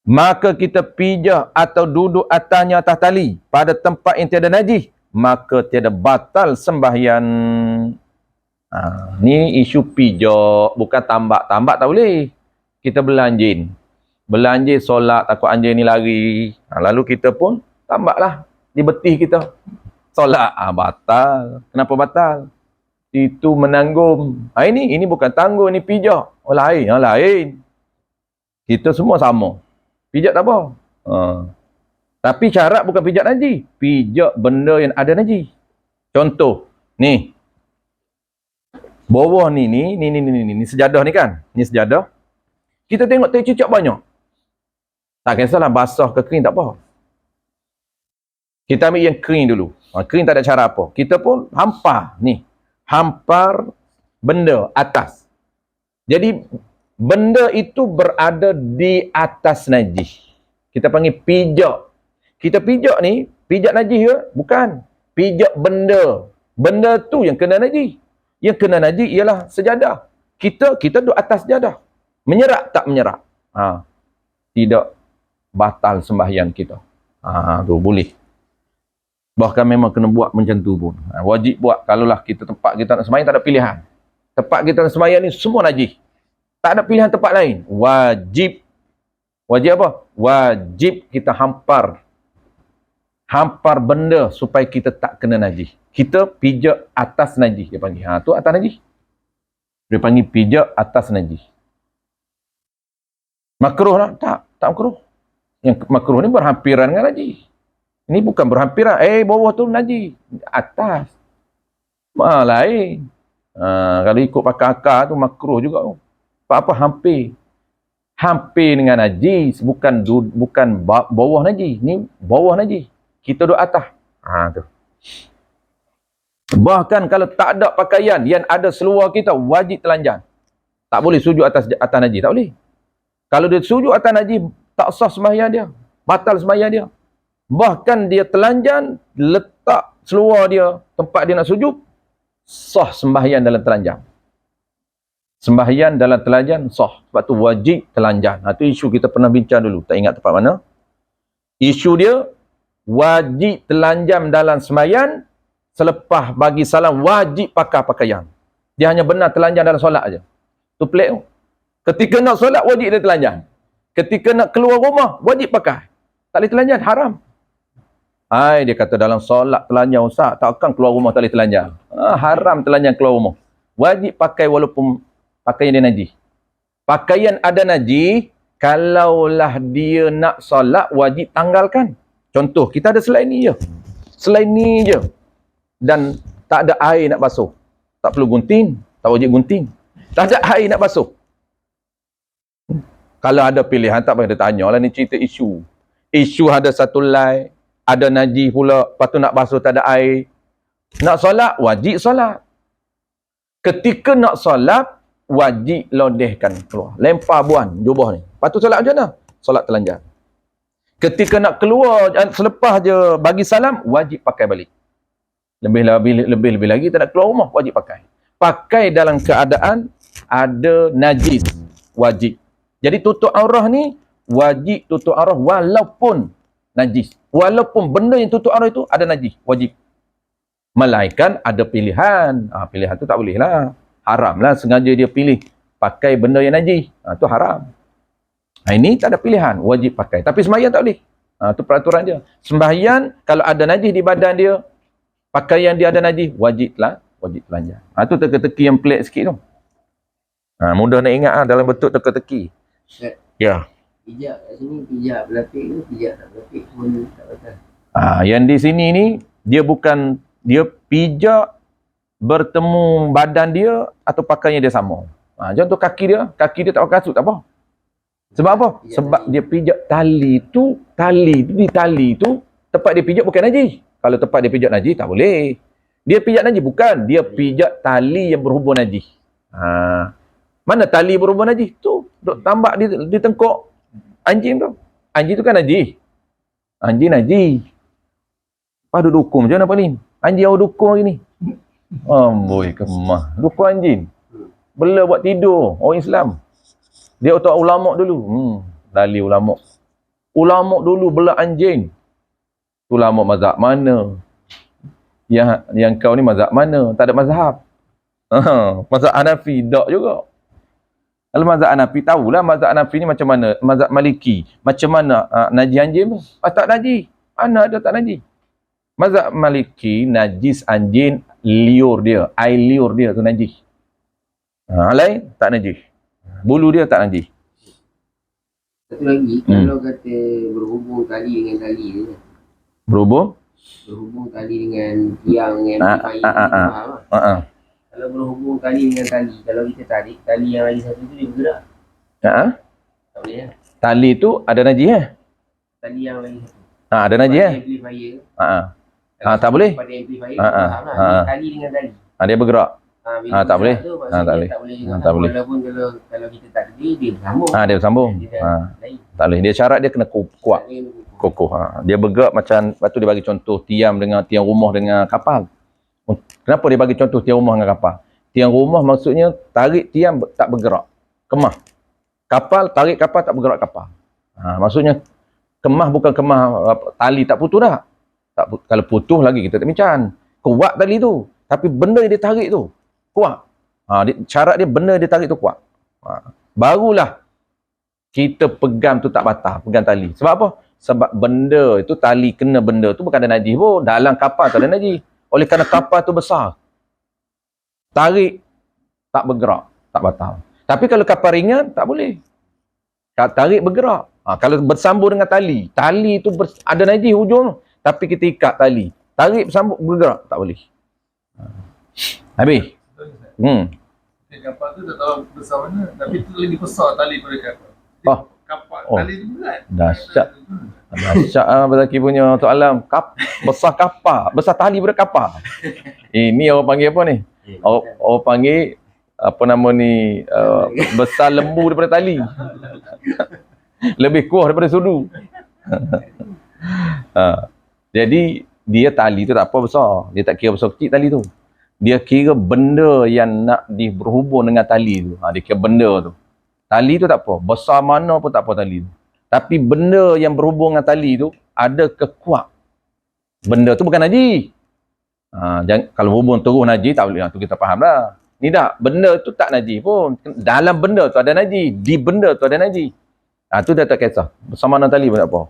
Maka kita pijak atau duduk atasnya atas tali pada tempat yang tiada najis, maka tiada batal sembahyang. Ni isu pijak, bukan tambak. Tambak tak boleh. Kita belanjin. Belanjin solat, takut anjing ni lari. Lalu kita pun tambaklah di betih kita. Solat, batal. Kenapa batal? Itu menanggung. Ini bukan tanggung, ini pijak. Oh lain, lain. Kita semua sama. Pijak tak apa. Tapi syarat bukan pijak najis. Pijak benda yang ada najis. Contoh, ni. Bawah ni sejadah ni kan. Ni sejadah. Kita tengok teh cicak banyak. Tak kisahlah basah ke kering tak apa. Kita ambil yang kering dulu. Kering tak ada cara apa. Kita pun hampar ni. Hampar benda atas. Jadi benda itu berada di atas najis. Kita panggil pijak. Kita pijak ni, pijak najis ke? Bukan. Pijak benda. Benda tu yang kena najis. Yang kena najis ialah sejadah. Kita duduk atas sejadah. Menyerak tak menyerak? Tidak batal sembahyang kita. Tu boleh. Bahkan memang kena buat macam tu pun. Wajib buat. Kalaulah tempat kita nak sembahyang tak ada pilihan. Tempat kita nak sembahyang ni semua najis. Tak ada pilihan tempat lain. Wajib. Wajib apa? Wajib kita hampar benda supaya kita tak kena najis. Kita pijak atas najis dia panggil. Tu atas najis. Dia panggil pijak atas najis. Makruh lah? Tak makruh. Yang makruh ni berhampiran dengan najis. Ini bukan berhampiran. Bawah tu najis. Atas. Lain. Kalau ikut pakai akar tu makruh juga. Apa hampir. Hampir dengan najis. Bukan bawah najis. Ni bawah najis. Kita duduk atas. Tu. Bahkan kalau tak ada pakaian yang ada seluar kita, wajib telanjang. Tak boleh sujud atas najis. Tak boleh. Kalau dia sujud atas najis, tak sah sembahyang dia. Batal sembahyang dia. Bahkan dia telanjang, letak seluar dia, tempat dia nak sujud, sah sembahyang dalam telanjang. Sembahyang dalam telanjang sah. Sebab tu wajib telanjang. Itu isu kita pernah bincang dulu. Tak ingat tempat mana. Isu dia, wajib telanjang dalam sembahyang. Selepas bagi salam, wajib pakai pakaian. Dia hanya benar telanjang dalam solat aja. Tu pelik tu. Ketika nak solat, wajib dia telanjang. Ketika nak keluar rumah, wajib pakai. Tak boleh telanjang, haram. Dia kata dalam solat telanjang, Ustaz, takkan keluar rumah tak boleh telanjang. Haram telanjang keluar rumah. Wajib pakai walaupun pakaian dia najis. Pakaian ada najis, kalaulah dia nak solat, wajib tanggalkan. Contoh, kita ada selain ni je. Selain ni je. Dan tak ada air nak basuh. Tak perlu gunting. Tak wajib gunting. Tak ada air nak basuh. Kalau ada pilihan, tak payah dia tanya lah, ni cerita isu. Isu ada satu lai, ada najis pula, lepas tu nak basuh tak ada air. Nak solat, wajib solat. Ketika nak solat, wajib lodehkan keluar. Lempar buan, jubah ni. Lepas tu solat macam mana? Solat telanjang. Ketika nak keluar, selepas je bagi salam, wajib pakai balik. Lebih lagi tak nak keluar rumah, wajib pakai. Pakai dalam keadaan ada najis, wajib. Jadi tutup aurah ni wajib tutup aurah walaupun najis. Walaupun benda yang tutup aurah itu ada najis, wajib. Melainkan ada pilihan. Pilihan tu tak boleh lah. Haram lah sengaja dia pilih pakai benda yang najis. Tu haram. Ini tak ada pilihan, wajib pakai. Tapi sembahyang tak boleh. Tu peraturan dia. Sembahyang kalau ada najis di badan dia, pakaian dia ada najis, wajib telanjang. Tu teka-teki yang pelik sikit tu. Mudah nak ingat dalam bentuk teka-teki. Ya. Pijak kat sini, pijak berlapik ke, pijak tak berlapik pun tak batal. Yang di sini ni, dia bukan, dia pijak bertemu badan dia atau pakaian dia sama. Contoh kaki dia tak pakai kasut, tak apa. Sebab apa? Pijak sebab tali. Dia pijak di tali tu, tempat dia pijak bukan najis. Kalau tempat dia pijak najis, tak boleh. Dia pijak najis, bukan. Dia pijak tali yang berhubung najis. Mana tali berhubung najis? Tu, duk tambak di tengkok anjing tu. Anjing tu kan najis. Anjing najis. Lepas duk dukung macam mana paling? Anjing awak dukung hari ni. Amboi kemah. Dukung anjing. Bela buat tidur. Orang Islam. Dia otak ulama' dulu. Tali ulama'. Ulama' dulu bela anjing. Ulama' mazhab mana? Yang kau ni mazhab mana? Tak ada mazhab. Mazhab Hanafi tak juga. Kalau mazhab Hanafi tahulah mazhab Hanafi ni macam mana, mazhab Maliki macam mana najis anjing tu. Tak najis. Mana ada tak najis? Mazhab Maliki najis anjing liur dia, air liur dia tu najis. Lain tak najis. Bulu dia tak najis. Satu lagi, kalau kata berhubung tali dengan tali tu, Berhubung? berhubung tali dengan tiang yang faham lah. Kalau berhubung tali dengan tali, kalau kita tarik, tali yang lagi satu tu dia bergerak. Tak boleh lah. Tali tu ada najis Tali yang lagi satu. ada najis Amplifier. tak boleh. Pada amplifier, faham lah. Dia tali dengan tali. Dia bergerak. Bila tak boleh. tu, tak boleh. tak boleh juga. tak boleh. Walaupun kalau kita tak dia bersambung. Dia bersambung. Dia dah lain. Tak boleh. Dia syarat dia kena kuat, kokoh. Dia bergerak macam, lepas tu dia bagi contoh tiang rumah dengan kapal. Kenapa dia bagi contoh tiang rumah dengan kapal? Tiang rumah maksudnya tarik tiang tak bergerak, kemah. Kapal, tarik kapal tak bergerak kapal. Maksudnya kemah bukan kemah tali tak putus dah. Kalau putus lagi kita tak bincang. Kuat tali tu. Tapi benda yang dia tarik tu kuat. Syarat dia benda dia tarik tu kuat. Barulah kita pegang tu tak batal, pegang tali. Sebab apa? Sebab benda itu, tali kena benda tu bukan ada najis pun. Dalam kapal tak ada najis. Oleh kerana kapal tu besar. Tarik tak bergerak, tak batal. Tapi kalau kapal ringan tak boleh. Tarik bergerak. Kalau bersambung dengan tali tu ada najis hujung, tapi kita ikat tali. Tarik bersambung bergerak tak boleh. Habis. Kapal tu tak tahu besar mana, tapi tu lagi besar tali pada kapal. Kapal, tali tu berat. Dahsyat. Dahsyat Bazaki punya Tok Alam. Besar kapal, besar tali pada kapal. Ini orang panggil apa ni? Orang panggil apa nama ni, besar lembu daripada tali. Lebih kuat daripada sudu. Jadi dia tali tu tak apa besar. Dia tak kira besar kecil tali tu. Dia kira benda yang nak berhubung dengan tali tu. Dia kira benda tu. Tali tu tak apa. Besar mana pun tak apa tali tu. Tapi benda yang berhubung dengan tali tu ada kekuat. Benda tu bukan najis. Kalau hubung terus najis tak boleh. Tu kita faham lah. Ni dah, benda tu tak najis pun. Dalam benda tu ada najis. Di benda tu ada najis. Tu dah tak kisah. Besar mana tali pun tak apa.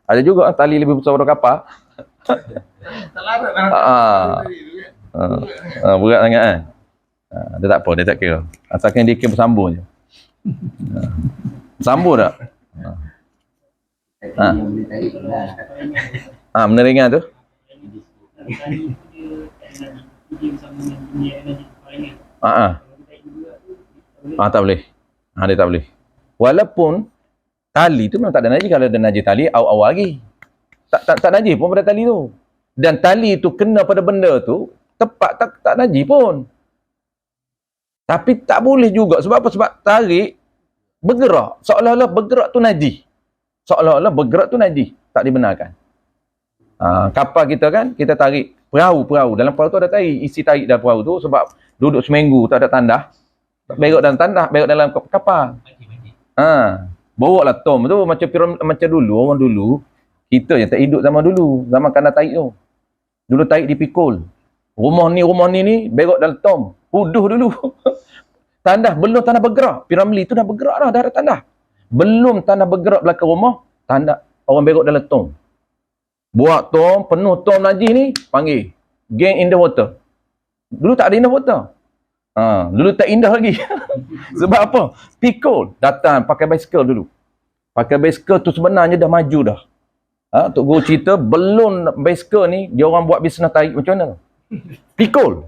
Ada juga tali lebih besar daripada kapal. Tak larat lah. Berat sangat kan. Dia tak apa, dia tak kira. Asalkan dia kira bersambung je. Bersambung tak? Benda ringan tu. Tak boleh. Dia tak boleh. Walaupun tali tu memang tak ada najis. Kalau ada najis tali, awal-awal lagi. Tak najis pun pada tali tu. Dan tali tu kena pada benda tu, tepat tak najis pun. Tapi tak boleh juga. Sebab apa? Sebab tarik, bergerak. Seolah-olah bergerak tu najis. Seolah-olah bergerak tu najis. Tak dibenarkan. Kapal kita kan, kita tarik perahu. Dalam perahu tu ada tarik. Isi tarik dalam perahu tu sebab duduk seminggu tak ada tandah. Berok dalam tandah, berok dalam kapal. Bawa lah tom tu macam dulu, orang dulu. Kita yang tak hidup zaman dulu. Zaman kandang tarik tu. Dulu tarik dipikul. Rumah ni berok dalam tom. Puduh dulu. Tandah, belum tanah bergerak. Piramli tu dah bergerak dah ada tandah. Belum tanah bergerak belakang rumah, tandah orang berok dalam tom. Buat tom, penuh tom najis ni, panggil gang in the water. Dulu tak ada in the water. Dulu tak indah lagi. Sebab apa? Pikul. Datang pakai basikal dulu. Pakai basikal tu sebenarnya dah maju dah. Tok Guru cerita, belum basikal ni, dia orang buat bisnes tarik macam mana? Pikul.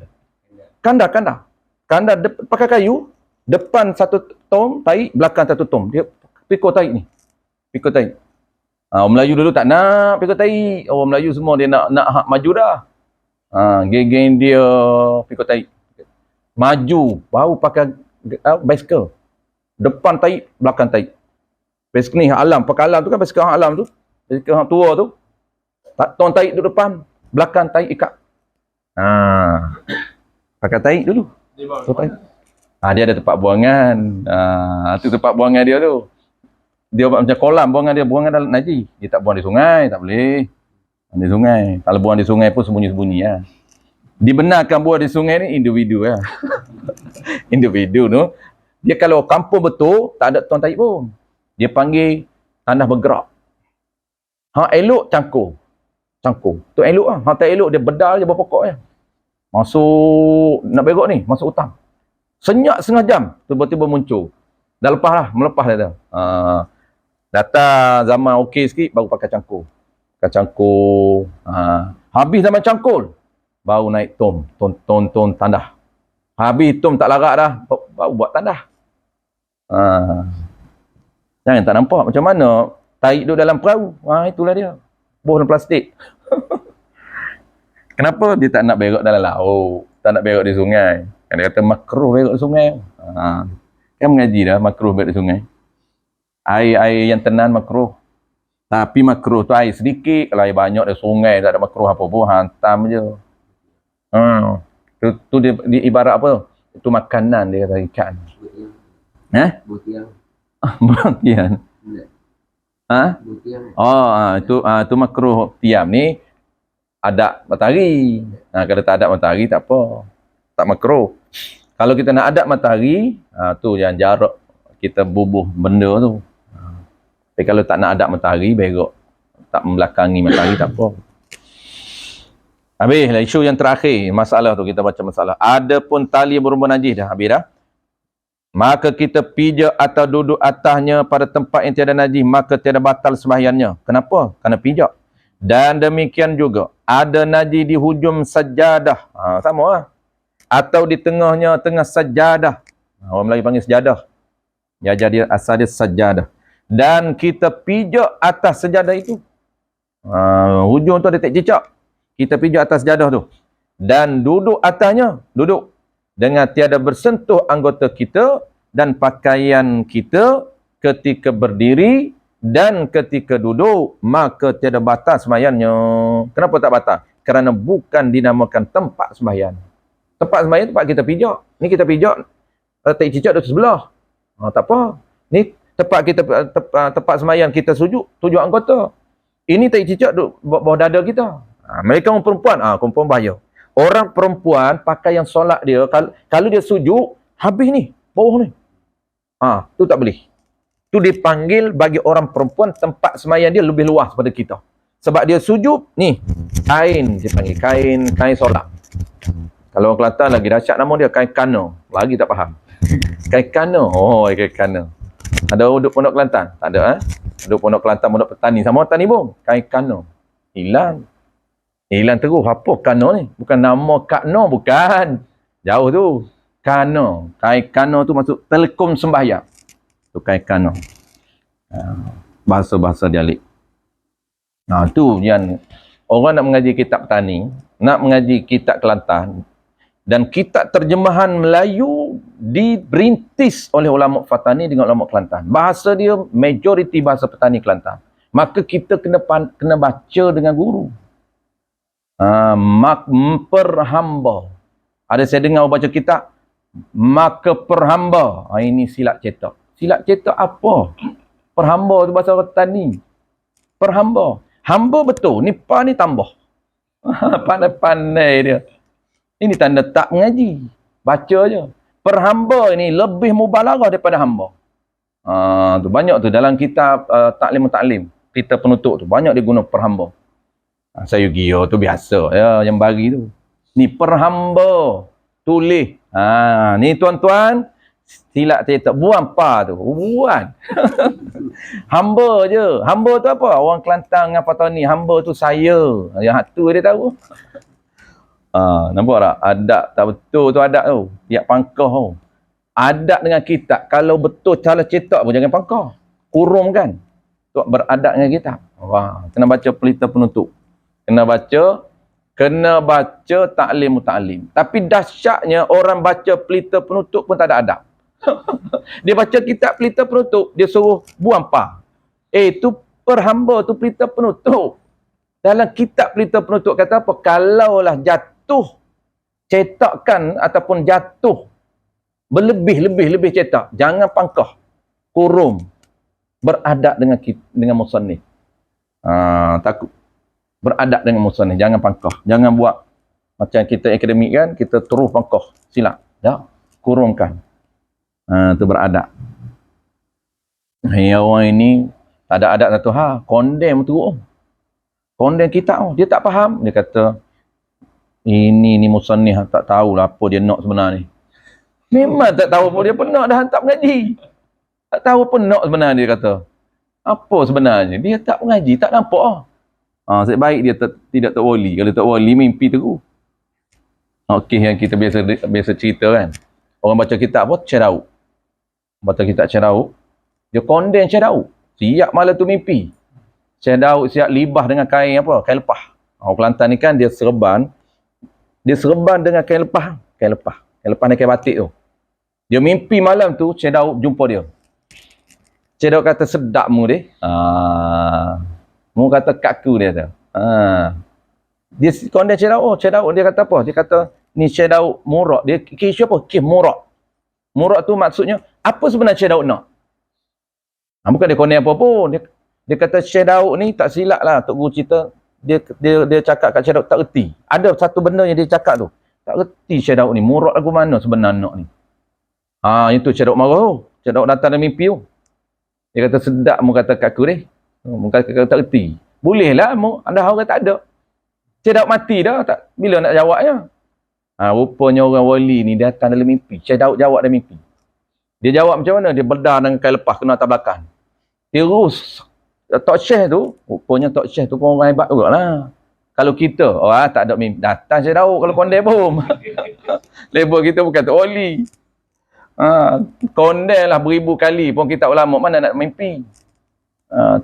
Kandar. Pakai kayu, depan satu tom tarik, belakang satu tom. Dia pikul tarik ni. Pikul tarik. Orang Melayu dulu tak nak pikul tarik. Orang Melayu semua dia nak maju dah. Geng-geng dia pikul tarik. Maju, baru pakai basikal. Depan tarik, belakang tarik. Basikal ni alam, pakai alam tu kan basikal alam tu. Basikal hang tua tu. Tom tarik duduk depan, belakang tarik ikat. Pakai tarik dulu. Dia ada tempat buangan. Tu tempat buangan dia tu. Dia buat macam kolam buangan dia, buangan dalam najis. Dia tak buang di sungai, tak boleh. Di sungai. Kalau buang di sungai pun sembunyi-sembunyi lah. Dibenarkan buah di sungai ni individu ya. Individu tu. Dia kalau kampung betul, tak ada tuan tarik pun. Dia panggil tanah bergerak. Hang elok cangkul. Cangkul. Tu elok lah. Hang tak elok dia bedal je berpokok je. Masuk, nak berok ni, masuk hutang. Senyap setengah jam, tiba-tiba muncul. Dah lepas lah, melepas dah tu. Datang zaman okey sikit, baru pakai cangkul. Pakai cangkul. Habis zaman cangkul, baru naik tom tandah. Habis tom tak larat dah, baru buat tandah. Jangan tak nampak macam mana tarik duduk dalam perahu. Itulah dia. Boh dalam plastik. Kenapa dia tak nak berak dalam laut? Tak nak berak di sungai? Dia kata makruh berak di sungai. Kan mengaji dah makruh berak di sungai. Air yang tenang makruh. Tapi makruh tu air sedikit. Kalau air banyak di sungai tak ada makruh apa pun. Hantam je. Tu dia ibarat apa? Itu makanan dia kata ikan. Butiang. Butiang. Butiang. Itu makruh tiam ni. Adab matahari. Kalau tak ada matahari tak apa. Tak makruh. Kalau kita nak adab matahari, tu yang jarak kita bubuh benda tu. Tapi kalau tak nak adab matahari, berak. Tak membelakangi matahari tak apa. Habis lah isu yang terakhir. Masalah tu kita baca masalah. Adapun tali berumur najis dah. Habis dah. Maka kita pijak atau duduk atasnya pada tempat yang tiada najis, maka tiada batal sembahyangnya. Kenapa? Kerana pijak. Dan demikian juga ada najis di hujung sajadah. Sama lah. Atau di tengah sajadah. Orang Melayu panggil sajadah. Ya, jadi asal dia sajadah. Dan kita pijak atas sajadah itu. Hujung tu ada tek cicak. Kita pijak atas sajadah tu. Dan duduk atasnya. Duduk. Dengan tiada bersentuh anggota kita dan pakaian kita ketika berdiri dan ketika duduk, maka tiada batal sembahyangnya. Kenapa tak batal? Kerana bukan dinamakan tempat sembahyang. Tempat sembahyang tempat kita pijak. Ni kita pijak, tak cicak di sebelah. Tak apa. Ni tempat sembahyang kita sujud anggota. Ini tak cicak di bawah dada kita. Mereka orang perempuan, perempuan bahaya. Orang perempuan pakai yang solat dia, kalau dia sujud, habis ni, bawah ni. Tu tak boleh. Tu dipanggil bagi orang perempuan tempat sembahyang dia lebih luas pada kita. Sebab dia sujud, ni, kain, dia panggil kain solat. Kalau orang Kelantan lagi dahsyat nama dia, kain kana. Lagi tak faham. Kain kana. Kain kana. Ada duduk pondok Kelantan? Tak ada, Duduk pondok Kelantan, pondok petani. Sama petani pun. Kain kana. Hilang terus. Apa kana ni? Bukan nama Kakno, bukan. Jauh tu. Kana. Kain kana tu masuk telekom sembahyang. Tu kain kana. Bahasa-bahasa dialek. Tu yang orang nak mengaji kitab petani, nak mengaji kitab Kelantan, dan kitab terjemahan Melayu diberintis oleh ulama Fatani dengan ulama Kelantan. Bahasa dia majoriti bahasa petani Kelantan. Maka kita kena baca dengan guru. Perhamba. Ada saya dengar baca kitab maka perhamba. Ini silap cetak. Silap cetak apa? Perhamba tu bahasa petani. Perhamba. Hamba betul. Ni tambah. Pandai-pandai dia. Ini tanda tak mengaji. Baca je. Perhamba ini lebih mubalarah daripada hamba. Tu banyak tu dalam kitab taklim. Kita penutup tu. Banyak dia guna perhamba. Sayugio tu biasa. Ya, yang bagi tu. Ni perhamba. Tulis. Ni tuan-tuan. Silap cetak. Buan pa tu. Buan. Hamba je. Hamba tu apa? Orang Kelantan dengan Patani. Hamba tu saya. Yang tu dia tahu. Nampak tak? Adab tak betul tu adab tu. Tiap pangkah tu. Adab dengan kitab. Kalau betul cara cetak pun jangan pangkah. Kurung kan? Tu beradab dengan kitab. Kena baca pelita penutup. Kena baca taklim. Tapi dahsyatnya orang baca pelita penutup pun tak ada adab. Dia baca kitab pelita penutup, dia suruh buang pa. Tu perhamba tu pelita penutup. Dalam kitab pelita penutup kata apa? Kalaulah jatuh cetakan ataupun jatuh berlebih cetak, jangan pangkah. Kurung. Beradab dengan musannif. Takut. Beradab dengan musannif, jangan pangkah. Jangan buat Macam kita akademik kan, kita terus pangkah. Silap. Tak. Kurungkan. Tu beradab. Orang ini tak ada adab satu hal. Condemn tu. Condemn kita. Dia tak faham. Dia kata, ini ni musannif tak tahulah apa dia nak sebenarnya. Memang tak tahu apa dia pun nak dah hantar mengaji. Tak tahu apa nak sebenarnya dia kata. Apa sebenarnya? Dia tak mengaji, tak nampak. Sebab baik dia tidak tak wali. Kalau tak wali, mimpi teruk. Okey, yang kita biasa cerita kan. Orang baca kitab apa? Syekh Daud. Baca kitab Syekh Daud. Dia condemn Syekh Daud. Siap malam tu mimpi. Syekh Daud siap libah dengan kain apa? Kain lepah. Orang Kelantan ni kan dia serban. Dia serban dengan kain lepah. Kain lepah. Kain lepah ni kain batik tu. Dia mimpi malam tu, Syekh Daud jumpa dia. Syekh Daud kata, sedap mu dia. Mu kata kaku dia tu. Dia condemn Syekh Daud. Syekh Daud dia kata apa? Dia kata, ni Syekh Daud murak. Dia kisah apa? Kisah murak. Murak tu maksudnya, apa sebenarnya Syekh Daud nak? Bukan dia condemn apa pun. Dia kata Syekh Daud ni tak silap lah. Tok Guru cerita, dia cakap kat Syekh Daud tak erti. Ada satu benda yang dia cakap tu. Tak erti Syekh Daud ni. Murak lagu mana sebenarnya nak ni? Itu Syekh Daud marah tu. Syekh Daud datang dalam mimpi tu. Dia kata sedap mu kata kat aku ni. Mu kata tak erti. Bolehlah mu. Anda orang tak ada. Syekh Daud mati dah. Tak, bila nak jawabnya? Rupanya orang wali ni datang dalam mimpi. Syekh Daud jawab dalam mimpi. Dia jawab macam mana? Dia bedah dengan kain lepas kena atas belakang. Terus Tok Syekh tu, rupanya Tok Syekh tu pun orang hebat juga lah. Kalau kita, tak ada mimpi. Datang Syekh Daud kalau condemn pun. Label kita bukan Tok Wali. Condemn lah beribu kali pun kita ulama mana nak mimpi.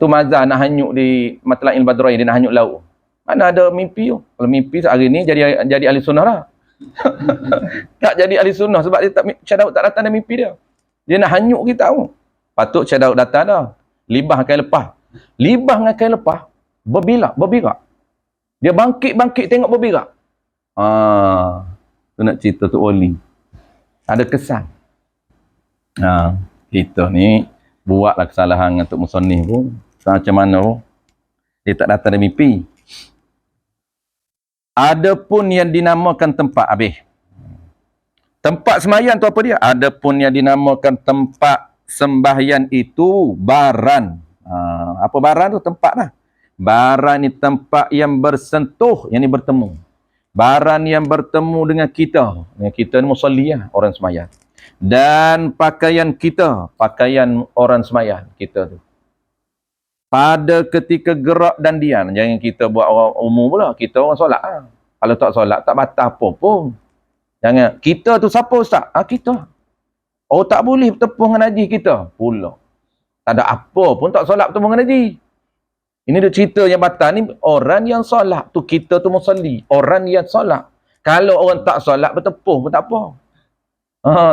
Tu mazhar nak hanyut di Matla'il Badrain, dia nak hanyut laut. Mana ada mimpi tu? Kalau mimpi hari ni jadi ahli sunnah lah. Tak jadi ahli sunnah sebab dia Syekh Daud tak datang dalam mimpi dia. Dia nak hanyut kita tu. Patut Syekh Daud datang dah. Libah kain lepas. Libah dengan kain lepas, berbirak. Dia bangkit tengok berbirak. Tu nak cerita Tok Wali. Ada kesan. Kita ni buatlah kesalahan dengan Tok Musannif pun. Macam mana pun. Dia tak datang dari mimpi. Adapun yang dinamakan tempat habis. Tempat sembahyang tu apa dia? Adapun yang dinamakan tempat sembahyang itu baran. Apa baran tu? Tempat lah. Baran ni tempat yang bersentuh, yang ni bertemu. Baran yang bertemu dengan kita. Dengan kita ni musalli lah, orang sembahyang. Dan pakaian kita, pakaian orang sembahyang kita tu. Pada ketika gerak dan diam. Jangan kita buat orang umum pula. Kita orang solat lah. Kalau tak solat, tak batal apa pun. Jangan. Kita tu siapa Ustaz? Kita. Tak boleh bertepung dengan haji kita. Pula. Tak ada apa pun tak solat bertepung dengan haji. Ini dia cerita yang batal ni. Orang yang solat tu, kita tu musalli. Orang yang solat. Kalau orang tak solat bertepung pun tak apa.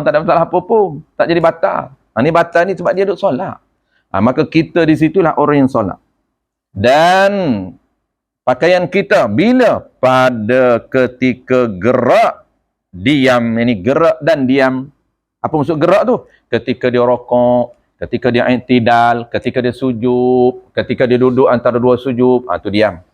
Tak ada masalah apa pun. Tak jadi batal. Ni batal ni sebab dia duduk solat. Maka kita di situlah orang yang solat. Dan pakaian kita bila pada ketika gerak, diam. Ini gerak dan diam. Apa maksud gerak tu? Ketika dia rokok, ketika dia i'tidal, ketika dia sujud, ketika dia duduk antara dua sujud, tu diam.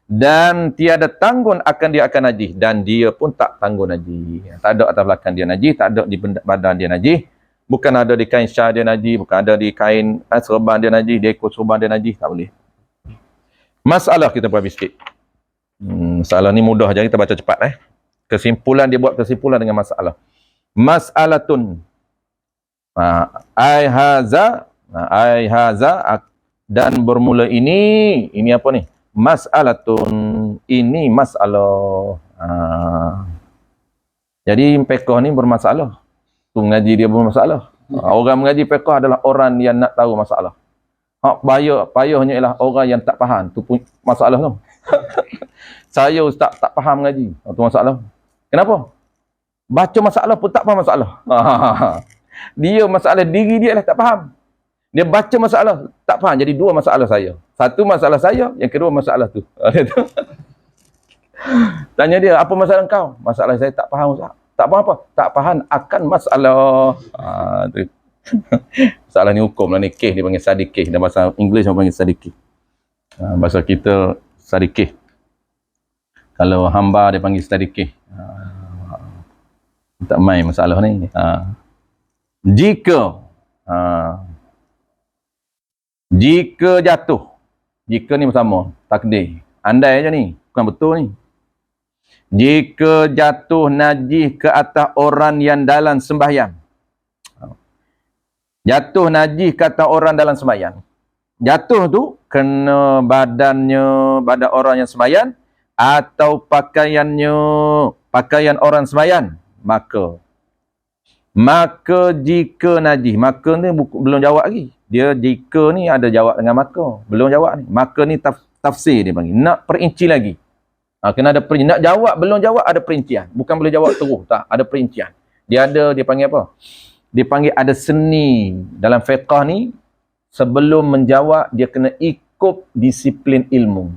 Dan tiada tanggun dia akan najis. Dan dia pun tak tanggung najis. Tak ada atas belakang dia najis, tak ada di badan dia najis. Bukan ada di kain syah dia najis, bukan ada di kain serban dia najis, di ekor serban dia najis, tak boleh. Masalah kita buat sikit. Masalah ni mudah je, kita baca cepat. Kesimpulan, dia buat kesimpulan dengan masalah. Mas'alatun. Ai haza dan bermula ini apa ni? Mas'alatun, ini masalah. Jadi fiqh ni bermasalah. Tu mengaji dia bermasalah. Orang mengaji fiqh adalah orang yang nak tahu masalah. Payahnya ialah orang yang tak faham. Tu pun masalah tu. Saya Ustaz tak faham mengaji. Tu masalah. Kenapa? Baca masalah pun tak faham masalah. Dia masalah diri dia lah tak faham. Dia baca masalah tak faham. Jadi dua masalah saya. Satu masalah saya, yang kedua masalah tu. Tanya dia, apa masalah kau? Masalah saya tak faham Ustaz. Tak faham apa? Tak faham akan masalah. Tu. Masalah ni hukum lah ni. Kes dia panggil sadikih. Dan bahasa Inggeris orang panggil sadikih. Bahasa kita sadikih. Kalau hamba dia panggil sedikit. Tak main masalah ni. Jika jika jatuh, jika ni sama takdir. Andai je ni, bukan betul ni. Jika jatuh najis ke atas orang yang dalam sembahyang. Jatuh najis ke atas orang dalam sembahyang. Jatuh tu kena badannya, badan orang yang sembahyang atau pakaiannya, pakaian orang sembahyang. Maka jika najis, maka ni belum jawab lagi. Dia jika ni ada jawab dengan maka, belum jawab ni. Maka ni tafsir dia panggil. Nak perinci lagi. Kena ada perinci. Nak jawab, belum jawab ada perincian. Bukan boleh jawab terus, tak. Ada perincian. Dia panggil apa? Dia panggil ada seni. Dalam fiqah ni, sebelum menjawab, dia kena ikut disiplin ilmu.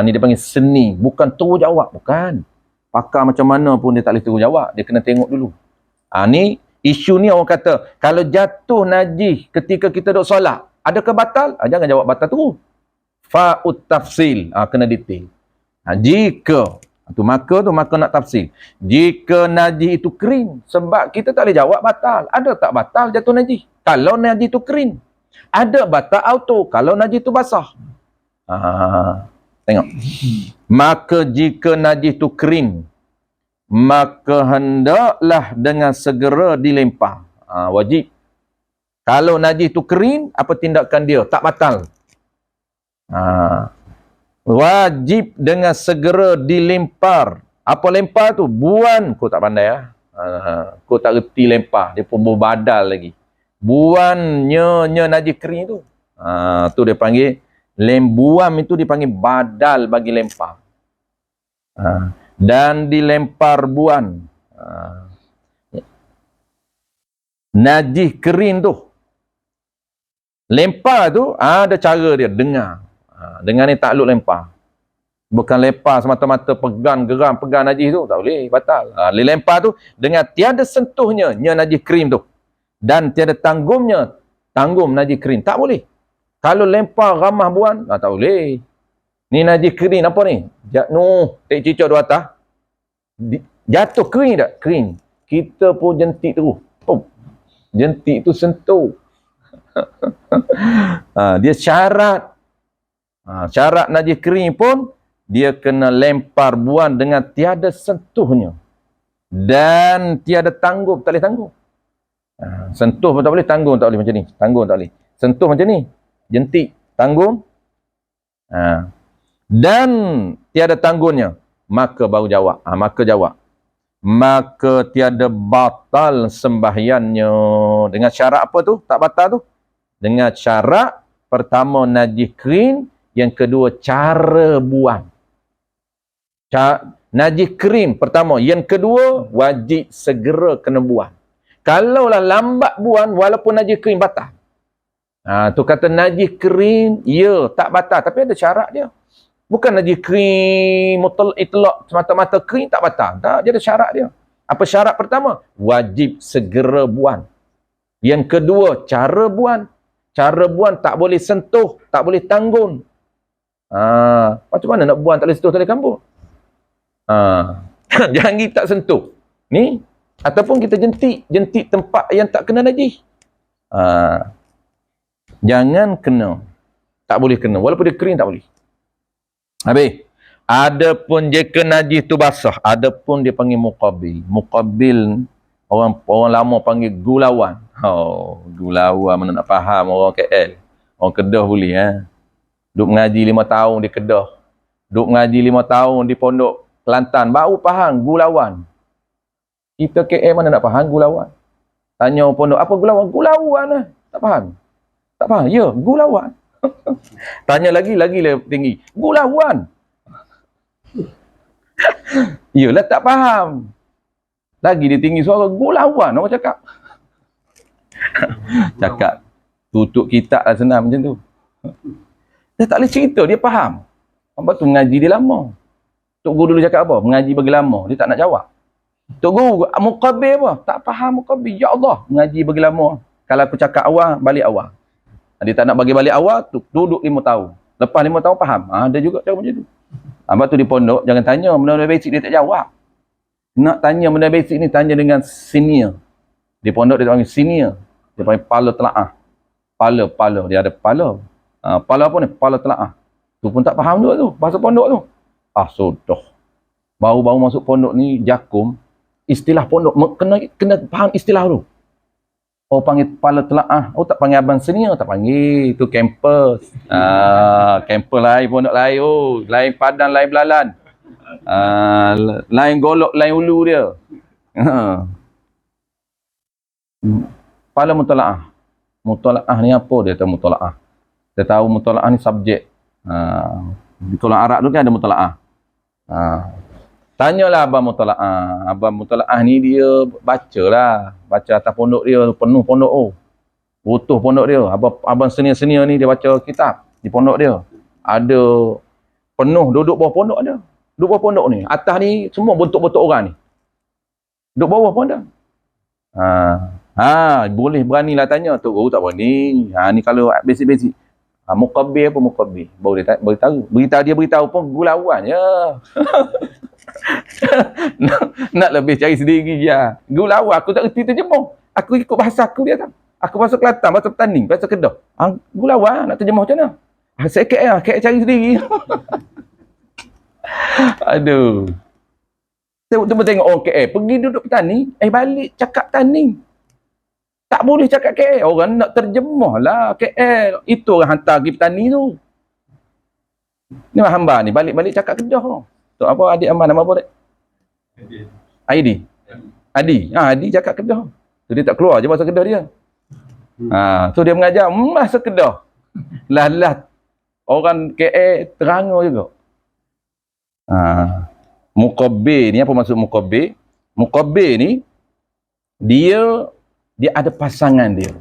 Ni dia panggil seni. Bukan terus jawab, bukan. Pakar macam mana pun dia tak boleh terus jawab. Dia kena tengok dulu. Ni isu ni orang kata, kalau jatuh najis ketika kita duduk solat, adakah batal? Jangan jawab batal terus. Fa'ut tafsil. Kena detail. Jika maka nak tafsir. Jika najis itu kering, sebab kita tak boleh jawab batal. Ada tak batal jatuh najis? Kalau najis itu kering. Ada batal auto kalau najis itu basah. Tengok. Maka jika najis itu kering, maka hendaklah dengan segera dilempar. Wajib. Kalau najis itu kering, apa tindakan dia? Tak batal. Wajib dengan segera dilempar. Apa lempar tu? Buan. Kau tak pandai kau tak reti lempar. Dia pun berbadal lagi. Buannya najis kering tu. Tu dia panggil lembuam, itu dipanggil badal bagi lempar. Dan dilempar buan. Najis kering tu. Lempar tu ada cara dia, dengar. Dengan ni takluk lempar. Bukan lempar semata-mata pegang geram, pegang najis tu. Tak boleh, batal. Lempar tu dengan tiada sentuhnya najis kering tu. Dan tiada tanggumnya, tanggum najis kering. Tak boleh. Kalau lempar ramah buan, tak boleh. Ni najis kering apa ni? Tak cicak dua atas. Jatuh kering tak? Kering. Kita pun jentik terus. Jentik tu sentuh. Dia syarat. Syarat najis kering pun dia kena lempar buan dengan tiada sentuhnya. Dan tiada tanggung, tak boleh tanggung. Sentuh pun tak boleh, tanggung tak boleh macam ni. Tanggung tak boleh. Sentuh macam ni. Jentik, tanggung. Dan tiada tanggungnya, maka baru jawab. Maka jawab. Maka tiada batal sembahyangnya. Dengan syarat apa tu? Tak batal tu? Dengan syarat pertama najis kering, yang kedua cara buang. Najis kering pertama, yang kedua wajib segera kena buang. Kalaulah lambat buang walaupun najis kering batal. Tu kata najis kering, ya tak batal, tapi ada syarat dia. Bukan najis kering itlaq semata-mata kering tak batal. Tak, dia ada syarat dia. Apa syarat pertama? Wajib segera buang. Yang kedua, cara buang. Cara buang tak boleh sentuh, tak boleh tanggung. Macam mana nak buang tak boleh sentuh, tak boleh kambut? Jangan kita tak sentuh. Ni ataupun kita jentik tempat yang tak kena najis. Jangan kena. Tak boleh kena. Walaupun dia kering tak boleh. Habis. Adapun jika najis tu basah, adapun dia panggil muqabil. Muqabil orang lama panggil gulawan. Gulawan mana nak faham orang KL. Orang Kedah boleh Duk mengaji 5 tahun di Kedah. Duk mengaji 5 tahun di Pondok Kelantan baru faham gulawan. Kita KL mana nak faham gulawan? Tanya orang pondok, apa gulawan? Gulawan lah. Tak faham? Tak faham? Ya, gulawan. Tanya lagi tinggi. Gulawan. Yalah, tak faham. Lagi dia tinggi suara, gulawan. Orang cakap. Cakap. Tutup kitab lah senang macam tu. Dia tak boleh cerita, dia faham. Sebab tu mengaji dia lama. Tok Guru dulu cakap apa? Mengaji bagi lama. Dia tak nak jawab. Tok Guru, muqabil apa? Tak faham muqabil. Ya Allah, mengaji bagi lama. Kalau aku cakap awal, balik awal. Dia tak nak bagi balik awal, duduk 5 tahun. Lepas 5 tahun faham. Ada juga cara macam tu. Lepas tu di pondok, jangan tanya benda-benda basic, dia tak jawab. Nak tanya benda basic ni, tanya dengan senior. Di pondok dia panggil senior. Dia panggil kepala telaah. Kepala. Dia ada kepala. Kepala apa ni? Kepala telaah. Tu pun tak faham juga tu, bahasa pondok tu. Sudah. Baru-baru masuk pondok ni, Jakum, istilah pondok, kena faham istilah tu. Panggil kepala telaah. Tak panggil abang senior, tak panggil. Itu campus. Campus lain, pondok lain. Lain padan, lain belalan. Lain golok, lain ulu dia. Kepala mutalaah. Mutalaah ni apa dia tahu mutalaah? Dia tahu mutalaah ni subjek. Di tulang Arab tu kan ada mutalaah. Tanyalah abang mutalaah. Abang mutalaah ni dia bacalah. Baca atas pondok dia, penuh pondok tu. Butuh pondok dia. Abang senior-senior ni dia baca kitab di pondok dia. Ada penuh duduk bawah pondok ada. Duduk bawah pondok ni. Atas ni semua bentuk-bentuk orang ni. Duduk bawah pun ada. Boleh beranilah tanya. Tok Guru tak berani. Ni kalau basic-basic. Muqabbir apa muqabbir? Baru dia beritahu. Dia beritahu pun gulauan je. nak lebih cari sendiri je. Gulauan. Aku tak reti terjemah. Aku ikut bahasa aku dia tak. Aku bahasa Kelantan, bahasa Petani, bahasa Kedah. Gulauan nak terjemah macam mana? Saya KL cari sendiri. Aduh. Tengok orang KL. Pergi duduk Petani, balik cakap Petani. Tak boleh cakap KL. Orang nak terjemah lah KL. Itu orang hantar pergi Petani tu. Ni hamba ni, balik-balik cakap Kedah. Tu apa adik hamba nama apa dek? Aidi. Adi cakap Kedah. Tu dia tak keluar je bahasa Kedah dia. So dia mengajar bahasa Kedah. Lah. Orang KL teranga juga. Muqabbir ni, apa maksud muqabbir? Muqabbir ni dia ada pasangan dia.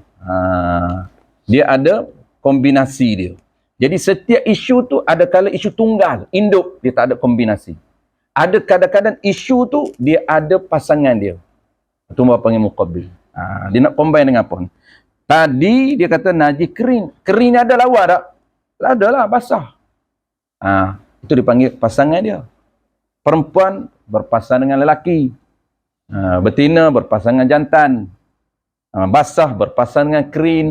Dia ada kombinasi dia. Jadi setiap isu tu ada kala isu tunggal, induk, dia tak ada kombinasi. Ada kadang-kadang isu tu dia ada pasangan dia. Itu orang panggil muqabbir. Dia nak combine dengan apa? Tadi dia kata najis kering. Kering ada lawa tak? Ada lah, basah. Itu dipanggil pasangan dia. Perempuan berpasangan dengan lelaki. Betina berpasangan jantan. Basah berpasangan dengan kering.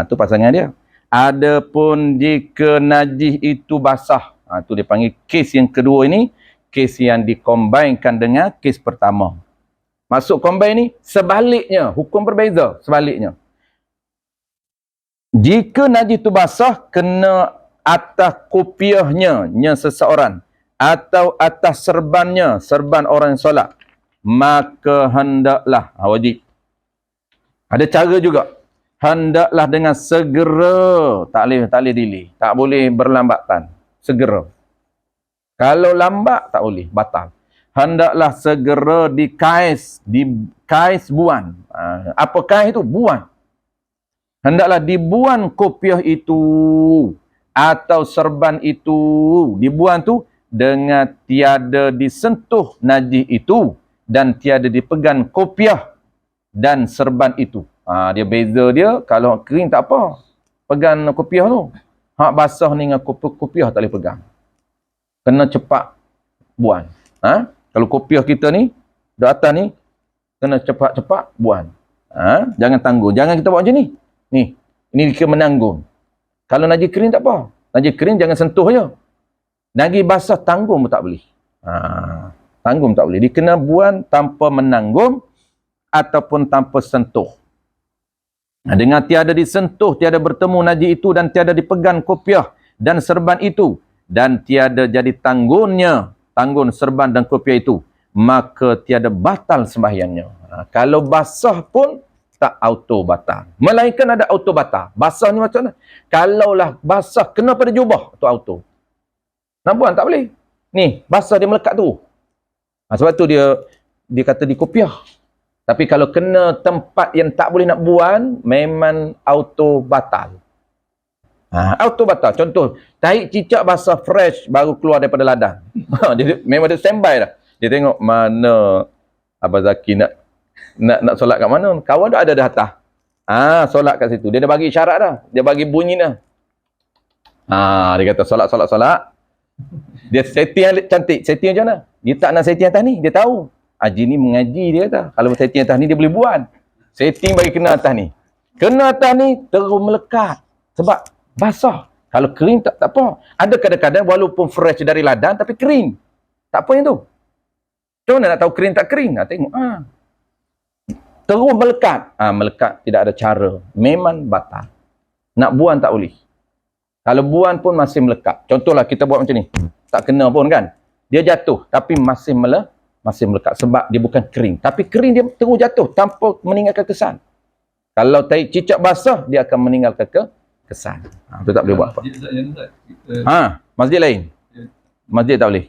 Itu pasangan dia. Adapun jika najis itu basah, itu dipanggil kes yang kedua ini, kes yang dikombainkan dengan kes pertama. Masuk combine ni, sebaliknya, hukum berbeza, sebaliknya. Jika najis itu basah, kena atas kopiahnya seseorang, atau atas serbannya, serban orang yang solat, maka hendaklah, wajib. Ada cara juga. Hendaklah dengan segera, tak boleh delay, tak boleh berlambatan, segera. Kalau lambat tak boleh, batal. Hendaklah segera dikais buan. Apa kais itu? Buan. Hendaklah dibuan kopiah itu atau serban itu, dibuan tu dengan tiada disentuh najis itu dan tiada dipegang kopiah dan serban itu. Dia beza dia, kalau kering tak apa. Pegang kopiah tu. Hak basah ni dengan kopiah tak boleh pegang. Kena cepat buang. Kalau kopiah kita ni, di atas ni, kena cepat-cepat buang. Jangan tangguh. Jangan kita buat macam ni. Ini kita menanggung. Kalau najis kering tak apa. Najis kering jangan sentuh je. Najis basah tanggung pun tak boleh. Tanggung tak boleh. Dia kena buang tanpa menanggung ataupun tanpa sentuh. Dengan tiada disentuh, tiada bertemu najis itu dan tiada dipegang kopiah dan serban itu dan tiada jadi tanggun serban dan kopiah itu, maka tiada batal sembahyangnya. Kalau basah pun tak auto batal. Melainkan ada auto batal. Basah ni macam mana? Kalaulah basah kena pada jubah, tu auto. Nak buang tak boleh. Ni, basah dia melekat tu. Sebab tu dia kata di kopiah. Tapi kalau kena tempat yang tak boleh nak buang, memang auto batal. Auto batal. Contoh, tahi cicak basah fresh baru keluar daripada ladang. Dia memang dia standby dah. Dia tengok mana Abang Zaki nak solat kat mana. Kawan dah ada dah atas. Solat kat situ. Dia dah bagi isyarat dah. Dia bagi bunyi dah. Dia kata solat. Dia setting cantik. Setting macam mana? Dia tak nak setting atas ni. Dia tahu. Haji ni mengaji dia kata. Kalau setting atas ni dia boleh buat. Setting bagi kena atas ni. Kena atas ni terus melekat. Sebab basah. Kalau kering tak apa. Ada kadang-kadang walaupun fresh dari ladang tapi kering. Tak apa yang tu. Macam mana nak tahu kering tak kering? Tengok. Terus melekat. Melekat tidak ada cara. Memang batal. Nak buang tak boleh. Kalau buang pun masih melekat. Contohlah kita buat macam ni. Tak kena pun kan. Dia jatuh tapi masih melekat sebab dia bukan kering. Tapi kering dia terus jatuh tanpa meninggalkan kesan. Kalau cicak basah dia akan meninggalkan kesan. Itu tak boleh buat apa. Masjid lain. Masjid tak boleh.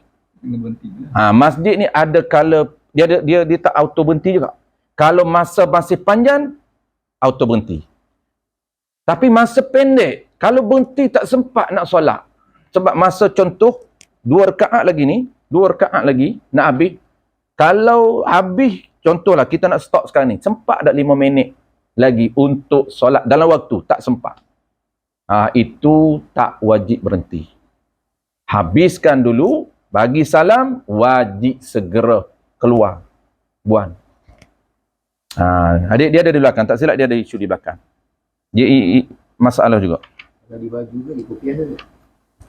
Masjid ni ada kala dia tak auto berhenti juga. Kalau masa masih panjang auto berhenti. Tapi masa pendek, kalau berhenti tak sempat nak solat. Sebab masa contoh 2 rakaat lagi nak habis. Kalau habis, contohlah kita nak stop sekarang ni, sempat tak 5 minit lagi untuk solat dalam waktu, tak sempat. Itu tak wajib berhenti. Habiskan dulu, bagi salam, wajib segera keluar. Buang. Adik dia ada di belakang, tak silap dia ada isu di belakang. Dia masalah juga. Kalau di baju ke di kopiah saja?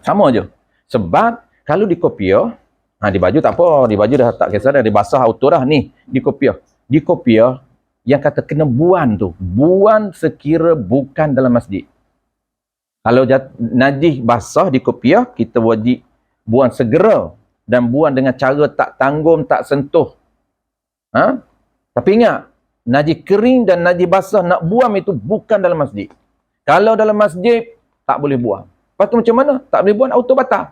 Sama aja. Sebab kalau di kopiah, di baju tak apa, di baju dah tak kisah dah, dia basah auto dah ni, di kopiah. Di kopiah yang kata kena buang tu, buang sekira bukan dalam masjid. Kalau najis basah di kopiah, kita wajib buang segera dan buang dengan cara tak tanggung, tak sentuh. Tapi ingat, najis kering dan najis basah nak buang itu bukan dalam masjid. Kalau dalam masjid, tak boleh buang. Lepas tu macam mana? Tak boleh buang, auto batal.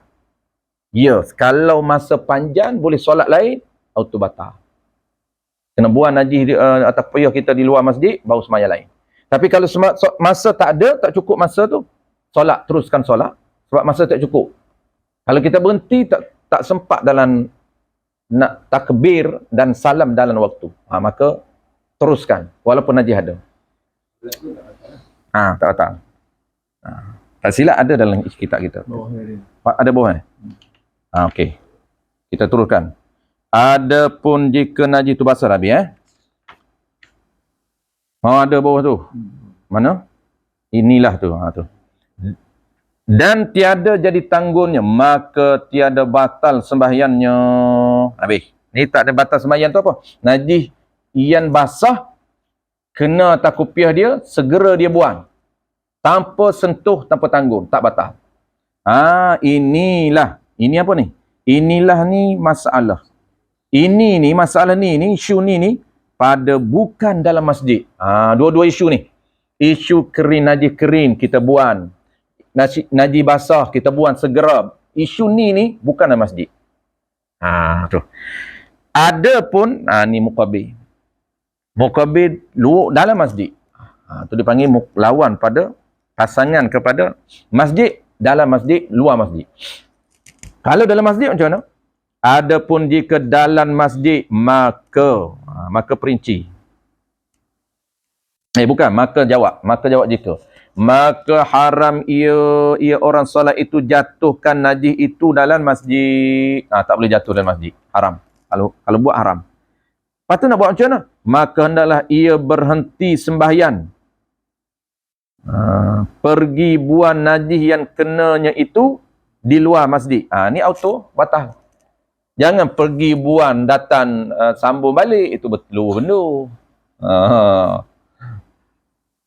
Yes, kalau masa panjang boleh solat lain, auto batal. Kena buang najis atas payah kita di luar masjid, baru sembahyang lain. Tapi kalau masa tak ada, tak cukup masa tu, solat, teruskan solat. Sebab masa tak cukup. Kalau kita berhenti, tak sempat dalam nak takbir dan salam dalam waktu. Maka teruskan walaupun najis ada. Tak batal. Tak silap ada dalam kitab kita. Ada bawah. Okey. Kita turunkan. Adapun jika najis tu basah Nabi ada bawah tu. Mana? Inilah tu. Tu. Dan tiada jadi tanggungnya, maka tiada batal sembahyangnya. Habis. Ni tak ada batal sembahyang tu apa? Najis yang basah, kena atas kopiah dia, segera dia buang. Tanpa sentuh, tanpa tanggung. Tak batal. Inilah. Ini apa ni? Inilah ni masalah. Ini ni, masalah ni, isu ni, pada bukan dalam masjid. Dua-dua isu ni. Isu kering, najis kering, kita buang. Najis basah, kita buang segera. Isu ni bukan dalam masjid. Tu. Ada pun, ni muqabil. Muqabil dalam masjid. Tu dipanggil lawan pada pasangan kepada masjid, dalam masjid, luar masjid. Kalau dalam masjid macam mana? Adapun jika dalam masjid, maka perinci. Maka jawab jika. Maka haram ia orang solat itu jatuhkan najis itu dalam masjid. Tak boleh jatuh dalam masjid. Haram. Kalau buat haram. Lepas tu nak buat macam mana? Maka hendaklah ia berhenti sembahyang. Pergi buang najis yang kenanya itu di luar masjid. Ni auto batal. Jangan pergi buang datang sambung balik, itu betul benda.